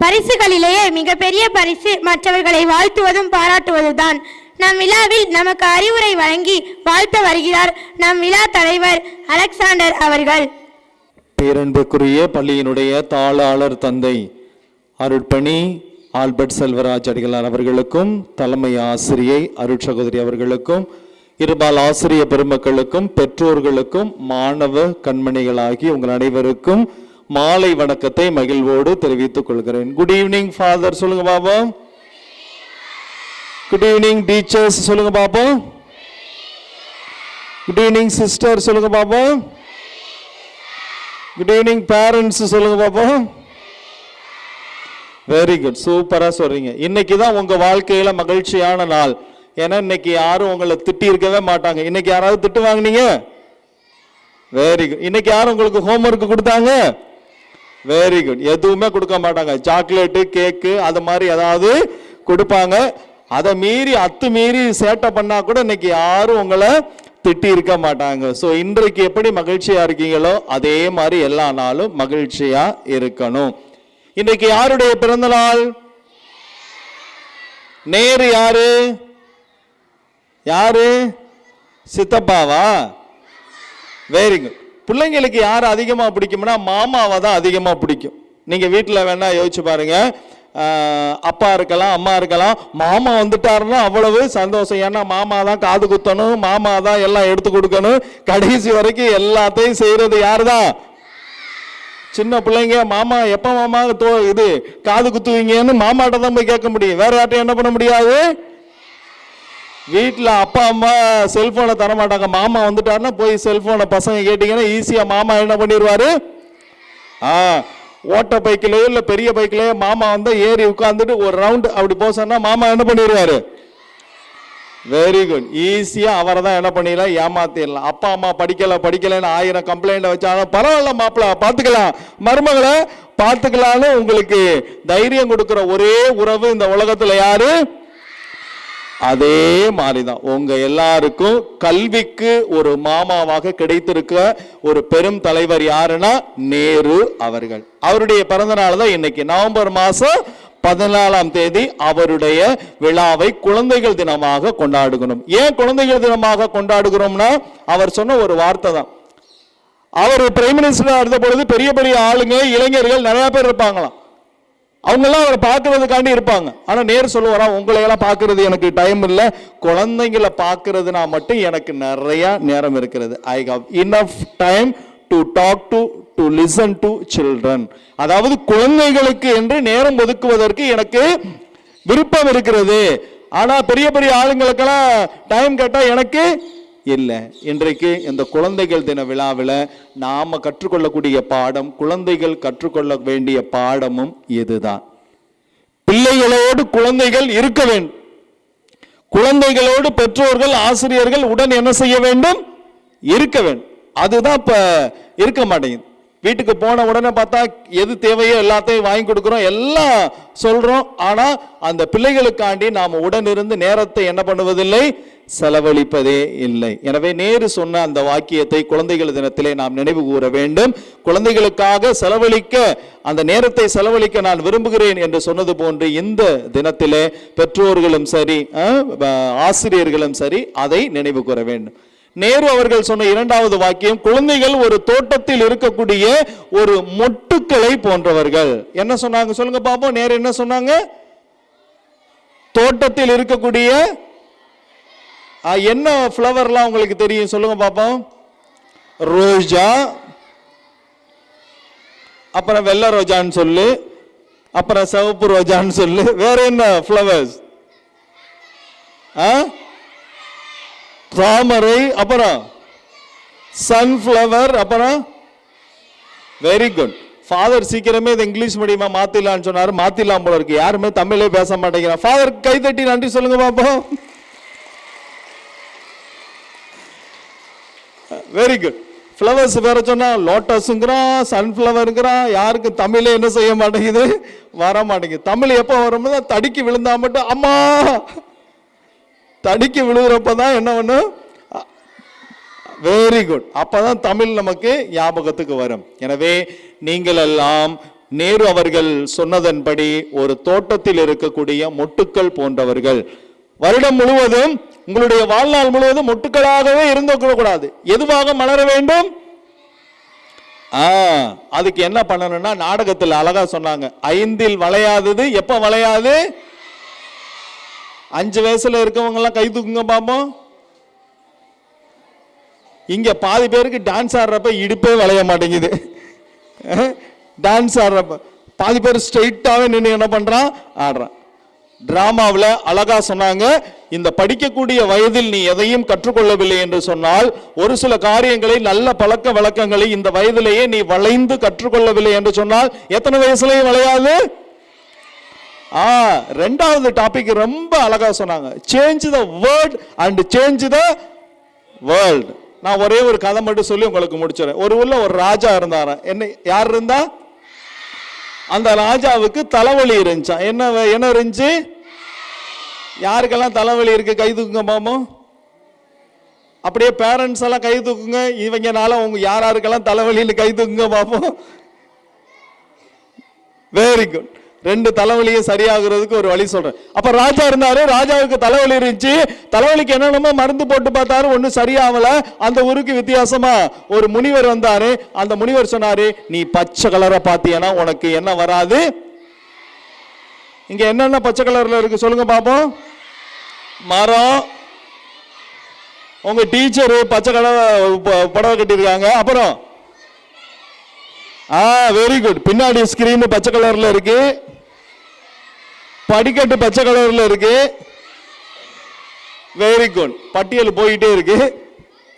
பரிசுகளிலேயே மிகப்பெரிய பரிசு மற்றவர்களை வாழ்த்துவதும் பாராட்டுவதுதான். நம் விழாவில் நமக்கு அறிவுரை வழங்கி வாழ்த்த வருகிறார் நம் விழா தலைவர் அலெக்சாண்டர் அவர்கள். பேரன்புக்குரிய பள்ளியினுடைய தாளாளர் தந்தை அருட்பணி ஆல்பர்ட் செல்வராஜ் அடிகளார் அவர்களுக்கும், தலைமை ஆசிரியை அருட்சகோதரி அவர்களுக்கும், இருபால் ஆசிரிய பெருமக்களுக்கும், பெற்றோர்களுக்கும், மாணவ கண்மணிகளாகி உங்கள் அனைவருக்கும் மாலை வணக்கத்தை மகிழ்வோடு தெரிவித்துக் கொள்கிறேன். குட் ஈவினிங் ஃபாதர் சொல்லுங்க பாபா. குட் ஈவினிங் டீச்சர்ஸ் சொல்லுங்க பாபா. குட் ஈவினிங் சிஸ்டர் சொல்லுங்க பாபா. குட் ஈவினிங் பேரண்ட்ஸ் சொல்லுங்க பாபா. வெரி குட், சூப்பரா சொல்றீங்க. இன்னைக்கு தான் உங்க வாழ்க்கையில மகிழ்ச்சியான நாள். ஏன்னா இன்னைக்கு யாரும் உங்களை திட்டி இருக்கவே மாட்டாங்க. இன்னைக்கு யாராவது திட்டு வாங்குனீங்க? Very good. இன்னைக்கு யாரும் உங்களுக்கு ஹோம்ஒர்க் கொடுத்தாங்க? Very good. எதுவுமே கொடுக்க மாட்டாங்க. சாக்லேட்டு, கேக்கு அது மாதிரி ஏதாவது கொடுப்பாங்க. அதை மீறி அத்துமீறி சேட்டை பண்ணா கூட இன்னைக்கு யாரும் உங்களை திட்டி இருக்க மாட்டாங்க. ஸோ இன்றைக்கு எப்படி மகிழ்ச்சியா இருக்கீங்களோ அதே மாதிரி எல்லா நாளும் மகிழ்ச்சியா இருக்கணும். இன்னைக்கு யாருடைய பிறந்த நாள்? நேரு யாரு? யாரு? சித்தப்பாவா? Very good. பிள்ளைங்களுக்கு யார் அதிகமா பிடிக்கும்னா மாமாவை தான் அதிகமா பிடிக்கும். நீங்க வீட்டில் வேணா யோசிச்சு பாருங்க. அப்பா இருக்கலாம், அம்மா இருக்கலாம், மாமா வந்துட்டாருன்னா அவ்வளவு சந்தோஷம். ஏன்னா மாமா தான் காது குத்தணும், மாமா தான் எல்லாம் எடுத்து கொடுக்கணும், கடைசி வரைக்கும் எல்லாத்தையும் செய்யறது யாரு தான்? சின்ன பிள்ளைங்க மாமா எப்ப மாமா இது காது குத்துவீங்கன்னு மாமாட்ட தான் போய் கேட்க முடியும். வேற யார்ட்டையும் என்ன பண்ண முடியாது. வீட்டில் அப்பா அம்மா செல்போனை தரமாட்டாங்க. மாமா வந்துட்டாருன்னா போய் செல்போனை பசங்க கேட்டீங்கன்னா ஈஸியா மாமா என்ன பண்ணிடுவாரு? ஓட்ட பைக்கிலேயோ இல்லை பெரிய பைக்கிலேயோ மாமா வந்து ஏறி உட்காந்துட்டு ஒரு ரவுண்டு அப்படி போசன்னா மாமா என்ன பண்ணிடுவாரு? Very good. ஈஸியா அவரை தான் என்ன பண்ணிடலாம், ஏமாத்திடலாம். அப்பா அம்மா படிக்கலைன்னு 1000 கம்ப்ளைண்ட் வச்சாலும் பரவாயில்ல மாப்பிள்ள பார்த்துக்கலாம், மருமகளை பார்த்துக்கலான்னு உங்களுக்கு தைரியம் கொடுக்கிற ஒரே உறவு இந்த உலகத்துல யாரு? அதே மாதிரிதான் உங்க எல்லாருக்கும் கல்விக்கு ஒரு மாமாவாக கிடைத்திருக்க ஒரு பெரும் தலைவர் யாருன்னா நேரு அவர்கள். அவருடைய பிறந்த நாள் தான் இன்னைக்கு நவம்பர் மாசம் 14ஆம் தேதி அவருடைய விழாவை குழந்தைகள் தினமாக கொண்டாடுகிறோம். ஏன் குழந்தைகள் தினமாக கொண்டாடுகிறோம்னா அவர் சொன்ன ஒரு வார்த்தை தான். அவர் பிரைம் மினிஸ்டரா இருந்த பொழுது பெரிய பெரிய ஆளுங்க இளைஞர்கள் நிறைய பேர் இருப்பாங்களாம். அவங்கெல்லாம் அவரை பார்க்கறதுக்காண்டி இருப்பாங்க. ஆனா நேரு சொல்லுவாரா, உங்களை எல்லாம் பார்க்கறது எனக்கு டைம் இல்லை, குழந்தைங்களை பார்க்கறதுனா மட்டும் எனக்கு நிறைய நேரம் இருக்கிறது. I have enough time to talk to listen to children. அதாவது குழந்தைகளுக்கு என்று நேரம் ஒதுக்குவதற்கு எனக்கு விருப்பம் இருக்கிறது. ஆனா பெரிய பெரிய ஆளுங்களுக்கெல்லாம் டைம் கேட்டா எனக்கு இல்லை. இன்றைக்கு இந்த குழந்தைகள் தின விழாவில் நாம கற்றுக்கொள்ளக்கூடிய பாடம், குழந்தைகள் கற்றுக்கொள்ள வேண்டிய பாடமும் இதுதான். பிள்ளைகளோடு குழந்தைகள் இருக்க வேண்டும். குழந்தைகளோடு பெற்றோர்கள், ஆசிரியர்கள் உடன் என்ன செய்ய வேண்டும்? இருக்க வேண்டும். அதுதான் இப்ப இருக்க மாட்டேங்குது. வீட்டுக்கு போன உடனே பார்த்தா எது தேவையோ எல்லாத்தையும் வாங்கி கொடுக்கிறோம், எல்லாம் சொல்றோம். ஆனா அந்த பிள்ளைகளுக்காண்டி நாம உடன் இருந்து நேரத்தை என்ன பண்ணுவதில்லை, செலவழிப்பதே இல்லை. எனவே நேரு சொன்ன அந்த வாக்கியத்தை குழந்தைகள் தினத்திலே நாம் நினைவு கூற வேண்டும். குழந்தைகளுக்காக செலவழிக்க, அந்த நேரத்தை செலவழிக்க நான் விரும்புகிறேன் என்று சொன்னது போன்று இந்த தினத்திலே பெற்றோர்களும் சரி, ஆசிரியர்களும் சரி அதை நினைவு கூற வேண்டும். நேரு அவர்கள் சொன்ன இரண்டாவது வாக்கியம், குழந்தைகள் ஒரு தோட்டத்தில் இருக்கக்கூடிய ஒரு மொட்டுக்களை போன்றவர்கள். என்ன சொன்னாங்க சொல்லுங்க பாப்போம். நேரு என்ன சொன்னாங்க? தோட்டத்தில் இருக்கக்கூடிய என்ன ஃப்ளவர்லாம் உங்களுக்கு தெரியும் சொல்லுங்க பாப்போம். ரோஜா, அப்புறம் வெள்ளை ரோஜான்னு சொல்லு, அப்புறம் சிவப்பு ரோஜான்னு சொல்லு, வேற என்ன ஃப்ளவர்ஸ்? தாமரை, அப்புறம் சன்ஃப்ளவர், அப்புறம் வெரி குட். ஃபாதர் சீக்கிரமே இது இங்கிலீஷ் மீடியமா மாத்திடலான்னு சொன்னாரு. மாத்திடலாம் போல இருக்கு. யாருமே தமிழே பேச மாட்டேங்கிறான். ஃபாதர் கைதட்டி நன்றி சொல்லுங்க பாப்போம். Very good. ஃப்ளவர்ஸ் வேற சொன்னா லோட்டஸ்ங்கிறான், சன்ஃப்ளவருங்கிறான். யாருக்கு தமிழே என்ன செய்ய மாட்டேங்குது, வர மாட்டேங்குது. தமிழ் எப்போ வரும்போது தடிக்கு விழுந்தா மட்டும் அம்மா, தடிக்கு விழுகிறப்பதான் என்ன பண்ணும், வெரி குட், அப்பதான் தமிழ் நமக்கு ஞாபகத்துக்கு வரும். எனவே நீங்கள் எல்லாம் நேரு அவர்கள் சொன்னதன்படி ஒரு தோட்டத்தில் இருக்கக்கூடிய மொட்டுக்கள் போன்றவர்கள். வருடம் முழுவதும், உங்களுடைய வாழ்நாள் முழுவதும் மொட்டுக்களாகவே இருந்துக்கூடாது. எதுவாக மலர வேண்டும்? அதுக்கு என்ன பண்ணணும்னா, நாடகத்தில் அழகா சொன்னாங்க, 5இல் வளையாதது எப்ப வளையாது? 5 வயசுல இருக்கவங்க எல்லாம் கை தூக்குங்க பாப்போம். இங்க பாதி பேருக்கு டான்ஸ் ஆடுறப்ப இடுப்பே வளைய மாட்டேங்குது. டான்ஸ் ஆடுறப்ப பாதி பேர் ஸ்ட்ரெயிட்டாவே நின்று என்ன பண்றான், ஆடுறான். டிராமாவில் அழகா சொன்னாங்க, இந்த படிக்கக்கூடிய வயதில் நீ எதையும் கற்றுக்கொள்ளவில்லை என்று சொன்னால், ஒரு சில காரியங்களை, நல்ல பழக்க வழக்கங்களை இந்த வயதிலேயே நீ வளைந்து கற்றுக்கொள்ளவில்லை என்று சொன்னால் எத்தனை வயசுலயும் வளையாது? ரெண்டாவது டாபிக் ரொம்ப அழகா சொன்னாங்க. Change the word and change the world. நான் ஒரே ஒரு கதை மட்டும் சொல்லி உங்களுக்கு முடிச்சிடறேன். ஒரு ஊர்ல ஒரு ராஜா இருந்தாரா. என்ன யார் இருந்தா? அந்த ராஜாவுக்கு தலைவலி இருந்துச்சா. என்ன இருந்துச்சு? யாருக்கெல்லாம் தலைவலி இருக்கு கை தூக்குங்க பாப்போம். அப்படியே பேரண்ட்ஸ் எல்லாம் கை தூக்குங்க. இவங்கனால உங்க யாருக்கெல்லாம் தலைவலின்னு கை தூக்குங்க பாப்போம். Very good. 2 தலைவலியும் சரியாகிறதுக்கு ஒரு வழி சொல்றேன். அப்ப ராஜா இருந்தாரு, ராஜாவுக்கு தலைவலி இருந்துச்சு. தலைவலிக்கு என்னென்னமோ மருந்து போட்டு பார்த்தாரு, ஒன்னும் சரியாகல. அந்த ஊருக்கு வித்தியாசமா ஒரு முனிவர் வந்தாரு. அந்த முனிவர் சொன்னாரு, நீ பச்சை கலரை பாத்தியனா உனக்கு என்ன வராது. இங்க என்னென்ன பச்சை கலர்ல இருக்கு சொல்லுங்க பாப்போம். மரம், உங்க டீச்சர் பச்சை கலர் புடவை கட்டிருக்காங்க. அப்புறம் வெரி குட், பின்னாடி ஸ்கிரீன் பச்சை கலர்ல இருக்கு, படிக்கட்டு பச்சை கலர்ல இருக்கு. வெரி குட், பட்டியல் போயிட்டே இருக்கு.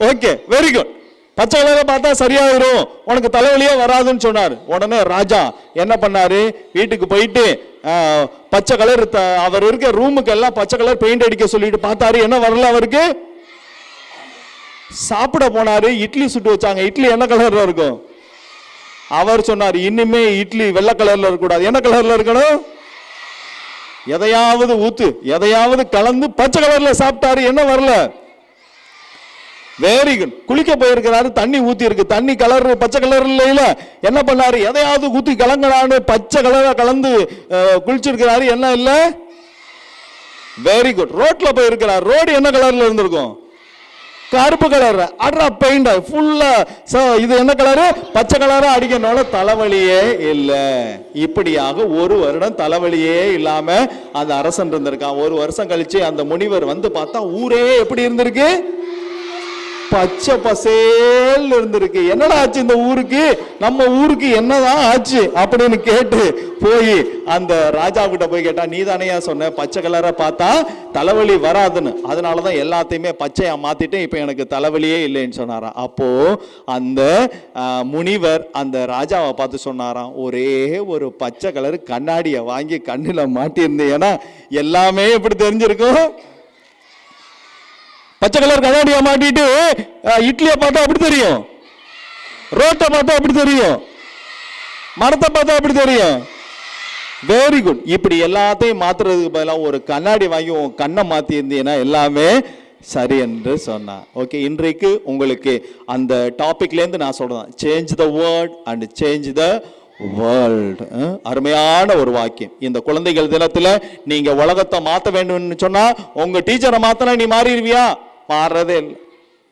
Okay, very good. பச்சை கலரை பார்த்தா சரியாயிரும், உனக்கு தலைவலியே வராதுன்னு சொன்னார். உடனே ராஜா என்ன பண்ணாரு, வீட்டுக்கு போயிட்டு பச்சை கலர் அவர் இருக்க ரூமுக்கு எல்லாம் பச்சை கலர் பெயிண்ட் அடிக்க சொல்லிட்டு பார்த்தாரு. என்ன வரல அவருக்கு. சாப்பிட போனாரு, இட்லி சுட்டு வச்சாங்க. இட்லி என்ன கலர்ல இருக்கும்? அவர் சொன்னார், இனிமே இட்லி வெள்ளை கலர்ல இருக்கக்கூடாது, என்ன கலர்ல இருக்கணும்? எதையாவது ஊத்து, எதையாவது கலந்து பச்சை கலர்ல சாப்பிட்டாரு. என்ன வரல. Very good. குளிக்க போயிருக்கிறாரு, தண்ணி ஊத்தி இருக்கு, தண்ணி கலர் பச்சை கலர் இல்ல. என்ன பண்ணாரு, எதையாவது ஊத்தி கலங்கலான்னு பச்சை கலரா கலந்து குளிச்சிருக்கிறாரு. என்ன இல்ல. Very good. ரோட்ல போயிருக்கிறார், ரோடு என்ன கலர்ல இருந்திருக்கும்? கருப்பு கலர். அட்ரா பெயிண்ட் ஃபுல்லா இது என்ன கலரு? பச்சை கலரா அடிக்கனால தலைவலியே இல்ல. இப்படியாக 1 வருடம் தலைவலியே இல்லாம அந்த அரசன் இருந்திருக்கான். 1 வருஷம் கழிச்சு அந்த முனிவர் வந்து பார்த்தா ஊரே எப்படி இருந்திருக்கு? பச்சை பசேல் இருந்திருக்கு. என்னடா ஆச்சு இந்த ஊருக்கு, நம்ம ஊருக்கு என்னதான் ஆச்சு அப்படின்னு கேட்டு போய் அந்த ராஜா கிட்ட போய் கேட்டா, நீ தானையா சொன்ன பச்சை கலரை பார்த்தா தலைவலி வராதுன்னு, அதனாலதான் எல்லாத்தையுமே பச்சையா மாத்திட்டேன், இப்ப எனக்கு தலைவலியே இல்லைன்னு சொன்னாராம். அப்போ அந்த முனிவர் அந்த ராஜாவை பார்த்து சொன்னாராம், ஒரே ஒரு பச்சை கலர் கண்ணாடியை வாங்கி கண்ணுல மாட்டியிருந்தேன்னா எல்லாமே எப்படி தெரிஞ்சிருக்கும்? பச்சை கலர் கண்ணாடியை மாட்டிட்டு இட்லியை பார்த்தா எப்படி தெரியும்? ரோட்டை பார்த்தா எப்படி தெரியும்? மரத்தை பார்த்தா எப்படி தெரியும்? Very good. இப்படி எல்லாத்தையும் மாத்துறதுக்கு பதிலாக ஒரு கண்ணாடி வாங்கி உன் கண்ணை மாத்தி இருந்தீங்கன்னா எல்லாமே சரி என்று சொன்னான். ஓகே, இன்றைக்கு உங்களுக்கு அந்த டாபிக்ல இருந்து நான் சொல்றேன், change the word and change the world. அருமையான ஒரு வாக்கியம். இந்த குழந்தைகள் தினத்துல நீங்க உலகத்தை மாத்த வேண்டும்னு சொன்னா, உங்க டீச்சரை மாத்தினா நீ மாறிடுவியா? மாறதே இல்லை.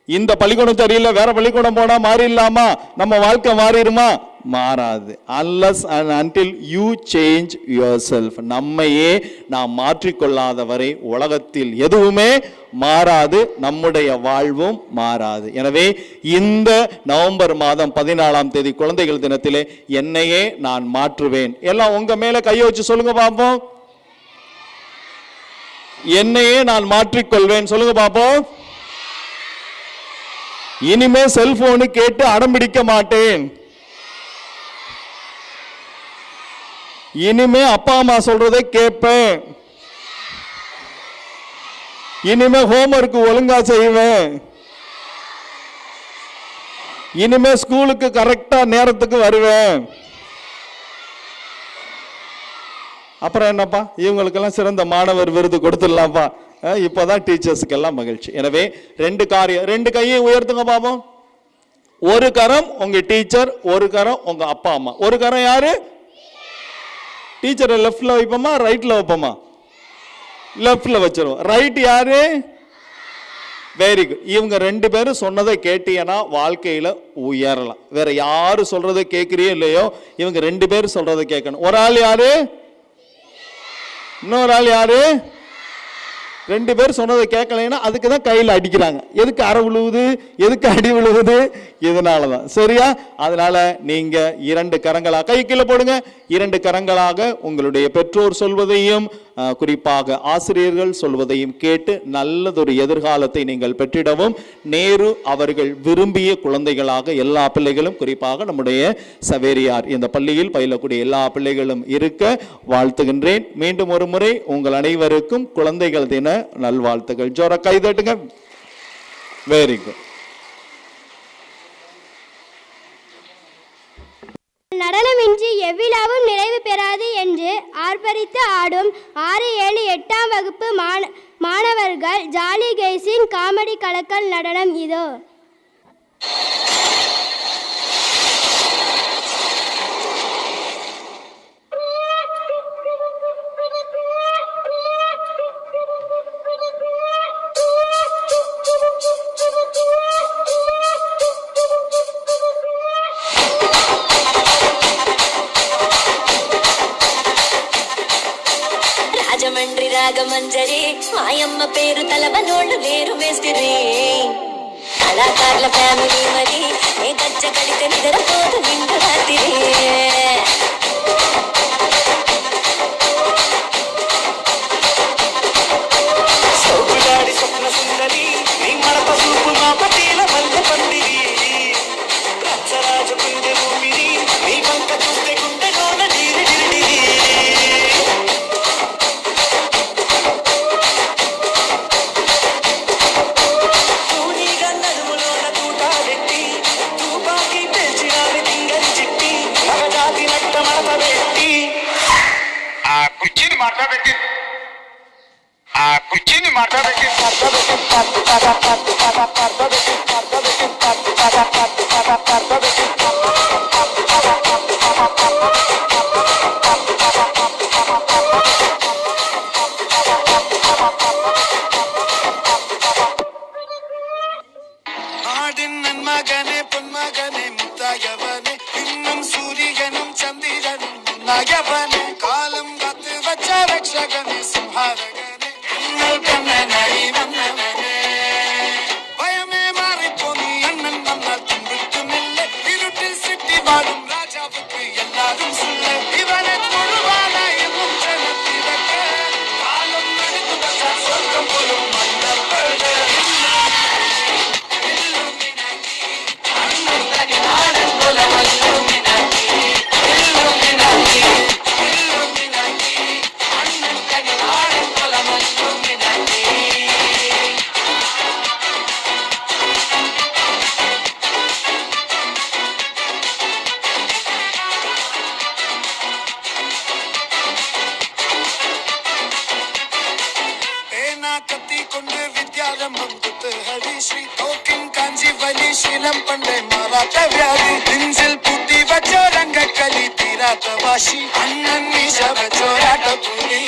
இந்த பள்ளிக்கூடம் சரியில்லை, வேற பள்ளிக்கூடம் போனா மாறிடலாமா? நம்ம வாழ்க்கை மாறிடுமா? மாறாது. unless and until you change yourself. நம்மையே நாம் மாற்றிக்கொள்ளாத வரை உலகத்தில் எதுவுமே மாறாது, நம்முடைய வாழ்வும் மாறாது. எனவே இந்த நவம்பர் மாதம் 14ஆம் தேதி குழந்தைகள் தினத்திலே என்னையே நான் மாற்றுவேன். எல்லாம் உங்க மேல கையை வச்சு சொல்லுங்க பாப்போம். என்னையே நான் மாற்றிக்கொள்வேன் சொல்லுங்க பாப்போம். இனிமே செல்போனு கேட்டு அடம்பிடிக்க மாட்டேன். இனிமே அப்பா அம்மா சொல்றதை கேட்பேன். இனிமே ஹோம்வொர்க் ஒழுங்கா செய்வேன். இனிமே ஸ்கூலுக்கு கரெக்டா நேரத்துக்கு வருவேன். அப்புறம் என்னப்பா, இவங்களுக்கெல்லாம் சிறந்த மாணவர் விருது கொடுத்துடலாம்ப்பா. இப்போதான் டீச்சர்ஸுக்கு எல்லாம் மகிழ்ச்சி. எனவே 2 காரியம், 2 கையை உயர்த்துங்க பாப்போம். ஒரு கரம் உங்க டீச்சர், ஒரு கரம் உங்க அப்பா அம்மா. ஒரு கரம் யாரு? டீச்சரை லெஃப்ட்ல வைப்போமா ரைட்ல வைப்போமா? லெஃப்ட்ல வச்சிருவோம். ரைட் யாரு? Very good. இவங்க 2 பேரும் சொன்னதை கேட்டீங்கன்னா வாழ்க்கையில உயரலாம். வேற யாரு சொல்றதை கேட்கறியோ இல்லையோ, இவங்க 2 பேரும் சொல்றதை கேட்கணும். ஒரு ஆள் யாரு? இன்னொரு ஆள் யாரு? 2 பேர் சொன்னதை கேட்கலைன்னா அதுக்கு தான் கையில் அடிக்கிறாங்க. எதுக்கு அரை விழுவுது, எதுக்கு அடி விழுவுது, இதனாலதான். சரியா? அதனால நீங்க 2 கரங்களா கை கீழே போடுங்க. 2 கரங்களாக உங்களுடைய பெற்றோர் சொல்வதையும் குறிப்பாக ஆசிரியர்கள் சொல்வதையும் கேட்டு நல்லதொரு எதிர்காலத்தை நீங்கள் பெற்றிடவும், நேரு அவர்கள் விரும்பிய குழந்தைகளாக எல்லா பிள்ளைகளும், குறிப்பாக நம்முடைய சவேரியார் இந்த பள்ளியில் பயிலக்கூடிய எல்லா பிள்ளைகளும் இருக்க வாழ்த்துகின்றேன். மீண்டும் ஒரு முறை உங்கள் அனைவருக்கும் குழந்தைகள் தின நல்வாழ்த்துகள். ஜோர கைதட்டுங்க. Very good. நடனமின்றி எவ்விழாவும் நிறைவு பெறாது என்று ஆர்ப்பரித்து ஆடும் 6, 7, 8ஆம் வகுப்பு மாணவர்கள் ஜாலி கைஸின் காமெடி கலக்கல் நடனம் இதோ. రాజమండ్రి రాగమంజరి మాయమ్మ పేరు తలవనోళ్ళు వేరు వేస్తిరి కళాకారుల ఫ్యామిలీ మరి ఏ గజ్జ కడితే నిద్రపోదు నిండు రాత్రి సౌకులాడి స్వప్న సుందరి నీ మడత చూపు మా పటీల మల్లె పందిరి రచ్చరాజు కుండె భూమిని నీ వంక చూస్తే గుండెలోన నీరు కుర్చీని మాట్లాడబెట్టి நாடின் நன்மகனே பொன்மகனே முத்தாயவனே இன்னும் சூரியனும் சந்திரனும் முன்னாயவனே காலம் காத்து வச்ச ரட்சகனே சிம்ஹாரகனே பயமே மாறிப்போ நீ அண்ணன் வந்தால் தும்பிட்டு நில்ல இருட்டில் சிட்டி வாழும் ராஜாவுக்கு எல்லாரும் சொல்ல இவனை தொழுவான என்னும் ஜனத்திறக்க காலம் நடந்து வச்சா சொர்க்கம் போலும் கத்தி கொண்டு வித்யாரம்பம் குத்து ஹரி ஸ்ரீ தோக்கின் காஞ்சி வலி சீலம் பண்டை மாறாட்ட வியாதி நெஞ்சில் பூட்டி வச்சோ ரங்க கலி தீராத்த வாசி அண்ணன் மீச வச்சோராட்ட புலி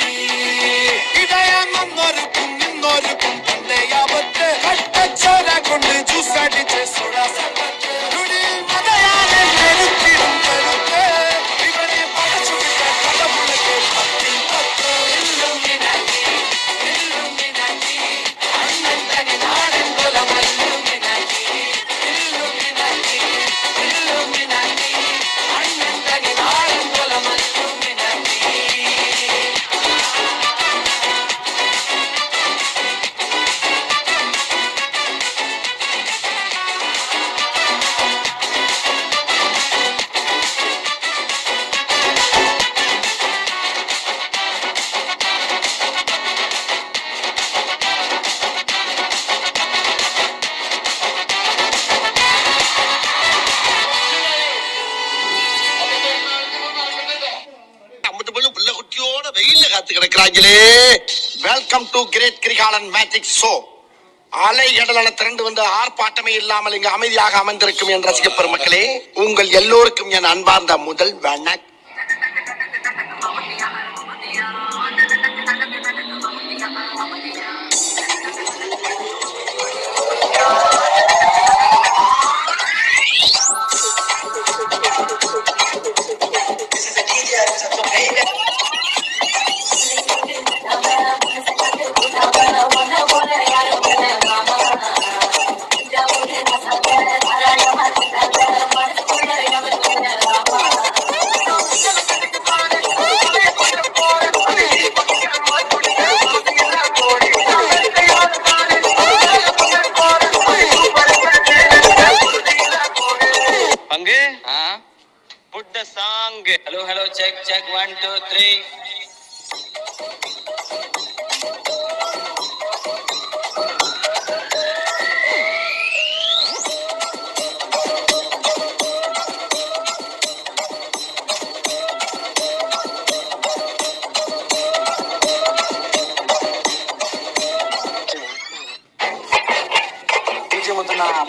இதயம் ஒன்னொருக்கும் இன்னொருக்கும் பண்டை ஆபத்து கட்டச்சோர கொண்டு ஜூஸ் அடிச்சு சோடா சம்பத்து நுடி மதையான நெருக்கிடும் கருத்து இவனை படைச்சு விட்ட கடவுளுக்கு 10 welcome to great Kirikalan magic show. அலை கடலான திரண்டு வந்து ஆர்ப்பாட்டமே இல்லாமல் இங்கு அமைதியாக அமர்ந்திருக்கும் என் ரசிக பெருமக்களே, உங்கள் எல்லோருக்கும் என் அன்பார்ந்த முதல் வணக்கம். Mama, பங்கு put the song. Hello check 1 2 3.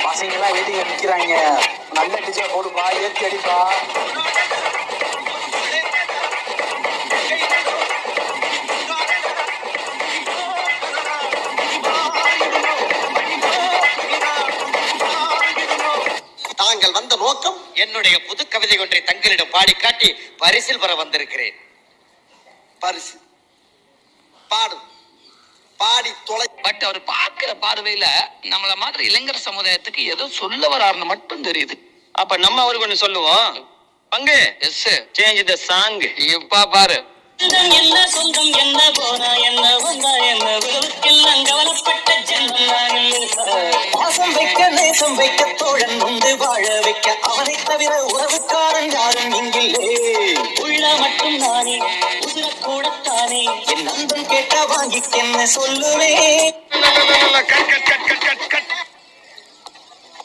பசங்க எல்லாம் வெளியே நிக்கிறாங்க. நல்ல டிஜே போடுப்பா, ஏத்தி அடிப்பா. தாங்கள் வந்த நோக்கம் என்னுடைய புது கவிதை ஒன்றை தங்களிடம் பாடி காட்டி பரிசில் பெற வந்திருக்கிறேன். பரிசு பாடும் பாடி தொலை. பட் அவர் பார்க்கிற பார்வையில நம்மள மாதிரி இளைஞர் சமுதாயத்துக்கு ஏதோ சொல்ல வராருன்னு மட்டும் தெரியுது. அப்ப நம்ம அவருக்கு ஒண்ணு சொல்லுவோம். பங்கு எஸ் சேஞ்ச் தி சாங். இப்ப பாரு. என்ன சொந்தம் என்ன போனா என்ன வந்தா என்ன உலகெல்லாம் கவலைப்பட்ட ஜென்மம். பாசம் வைக்க நேசம் வைக்க தோழன் வந்து வாழ வைக்க அவனை தவிர உறவுக்காரன் யாரும் இங்கில்லே. உள்ள மட்டும் நானே உதிர கூடத்தானே என் நண்பன் கேட்டா வாங்கிக்க என்ன சொல்லுவேன்.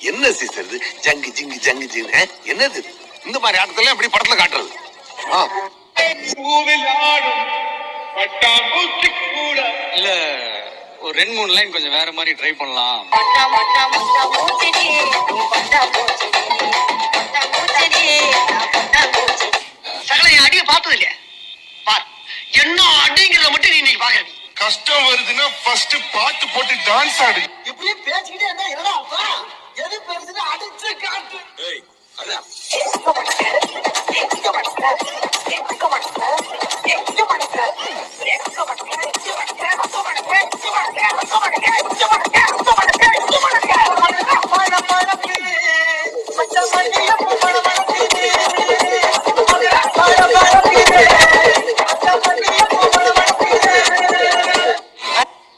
என்ன சிஸ்டர் இது ஜங்கு ஜிங்கு ஜங்கு ஜிங்கு என்னது இந்த மாதிரி ஆட்டத்துல அப்படி படத்துல காட்டுறது? இல்ல ஒரு 2-3 லைன் கொஞ்சம் வேற மாதிரி ட்ரை பண்ணலாம். சகல என் அடிய பார்த்தது இல்லையா? பார் என்ன அடிங்கிறத மட்டும் நீ இன்னைக்கு பாக்குற. கஷ்டம் வருதுன்னா ஃபர்ஸ்ட் பாட்டு போட்டு டான்ஸ் ஆடு. இப்படியே பேசிக்கிட்டே இருந்தா என்னடா அப்பா? எது பேசுது அடிச்சு காட்டு. ஏய் அதான்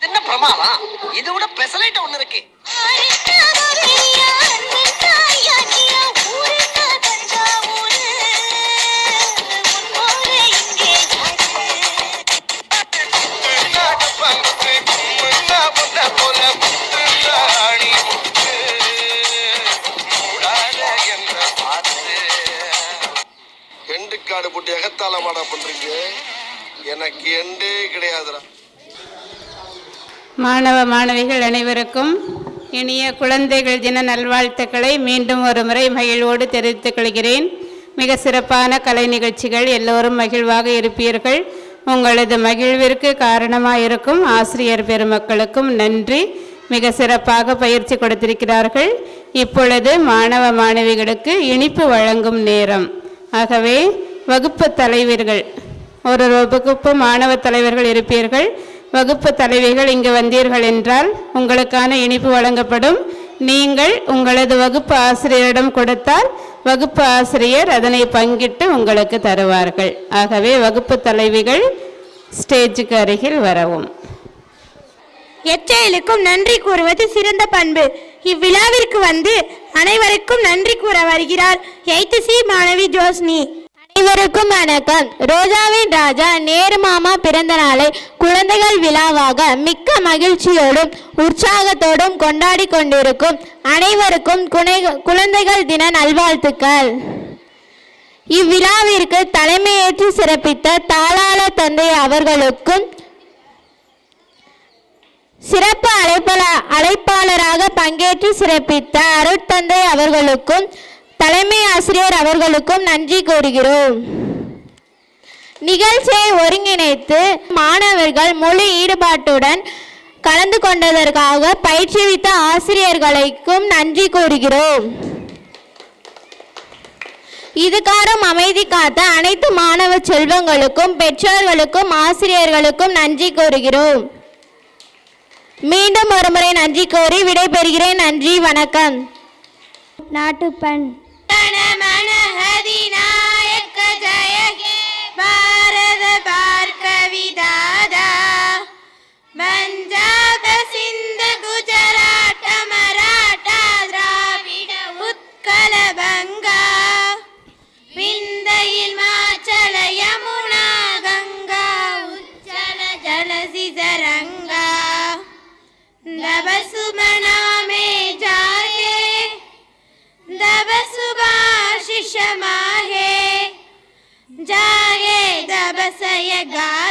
என்ன பிரமாதம். இது விட பெசலைட் ஒண்ணு இருக்கு. எண்டுக்காடு போட்டு எகத்தால மாடா பண்றீங்க. எனக்கு எண்டே கிடையாதுடா. மாணவ மாணவிகள் அனைவருக்கும் இனிய குழந்தைகள் தின நல்வாழ்த்துக்களை மீண்டும் ஒரு முறை மகிழ்வோடு தெரிவித்துக் கொள்கிறேன். மிக சிறப்பான கலை நிகழ்ச்சிகள், எல்லோரும் மகிழ்வாக இருப்பீர்கள். உங்களது மகிழ்விற்கு காரணமாக இருக்கும் ஆசிரியர் பெருமக்களுக்கும் நன்றி. மிக சிறப்பாக பயிற்சி கொடுத்திருக்கிறார்கள். இப்பொழுது மாணவ மாணவிகளுக்கு இனிப்பு வழங்கும் நேரம். ஆகவே வகுப்பு தலைவர்கள், ஒரு வகுப்பு மாணவ தலைவர்கள் இருப்பீர்கள். வகுப்பு தலைவிகள் இங்கு வந்தீர்கள் என்றால் உங்களுக்கான இனிப்பு வழங்கப்படும். நீங்கள் உங்களது வகுப்பு ஆசிரியரிடம் கொடுத்தால் வகுப்பு ஆசிரியர் அதனை பங்கிட்டு உங்களுக்கு தருவார்கள். ஆகவே வகுப்பு தலைவிகள் ஸ்டேஜுக்கு அருகில் வரவும். எச்செயலுக்கும் நன்றி கூறுவது சிறந்த பண்பு. இவ்விழாவிற்கு வந்து அனைவருக்கும் நன்றி கூற வருகிறார் 8th C மாணவி ஜோஸ்னி. அனைவருக்கும் வணக்கம். ரோஜாவின் ராஜா நேரு மாமா பிறந்த நாளை குழந்தைகள் விழாவாக மிக்க மகிழ்ச்சியோடும் உற்சாகத்தோடும் கொண்டாடி கொண்டிருக்கும் அனைவருக்கும் குழந்தைகள் தின நல்வாழ்த்துக்கள். இவ்விழாவிற்கு தலைமையேற்று சிறப்பித்த தாளாள தந்தை அவர்களுக்கும், சிறப்பு அழைப்பாளராக பங்கேற்று சிறப்பித்த அருட்தந்தை அவர்களுக்கும், தலைமை ஆசிரியர் அவர்களுக்கும் நன்றி கூறுகிறோம். நிகழ்ச்சியை ஒருங்கிணைத்து மாணவர்கள் முழு ஈடுபாட்டுடன் கலந்து கொண்டதற்காக பயிற்றுவித்த ஆசிரியர்களுக்கும் நன்றி கூறுகிறோம். இதுகாரும் அமைதி காத்த அனைத்து மாணவ செல்வங்களுக்கும், பெற்றோர்களுக்கும், ஆசிரியர்களுக்கும் நன்றி கூறுகிறோம். மீண்டும் ஒருமுறை நன்றி கூறி விடைபெறுகிறேன். நன்றி, வணக்கம். நாட்டுப்பண் பாரத பார்க்க விதாதா பஞ்சாப சிந்த குஜராட்ட மராட்டா திராவிட உத்கல பங்கா say a God.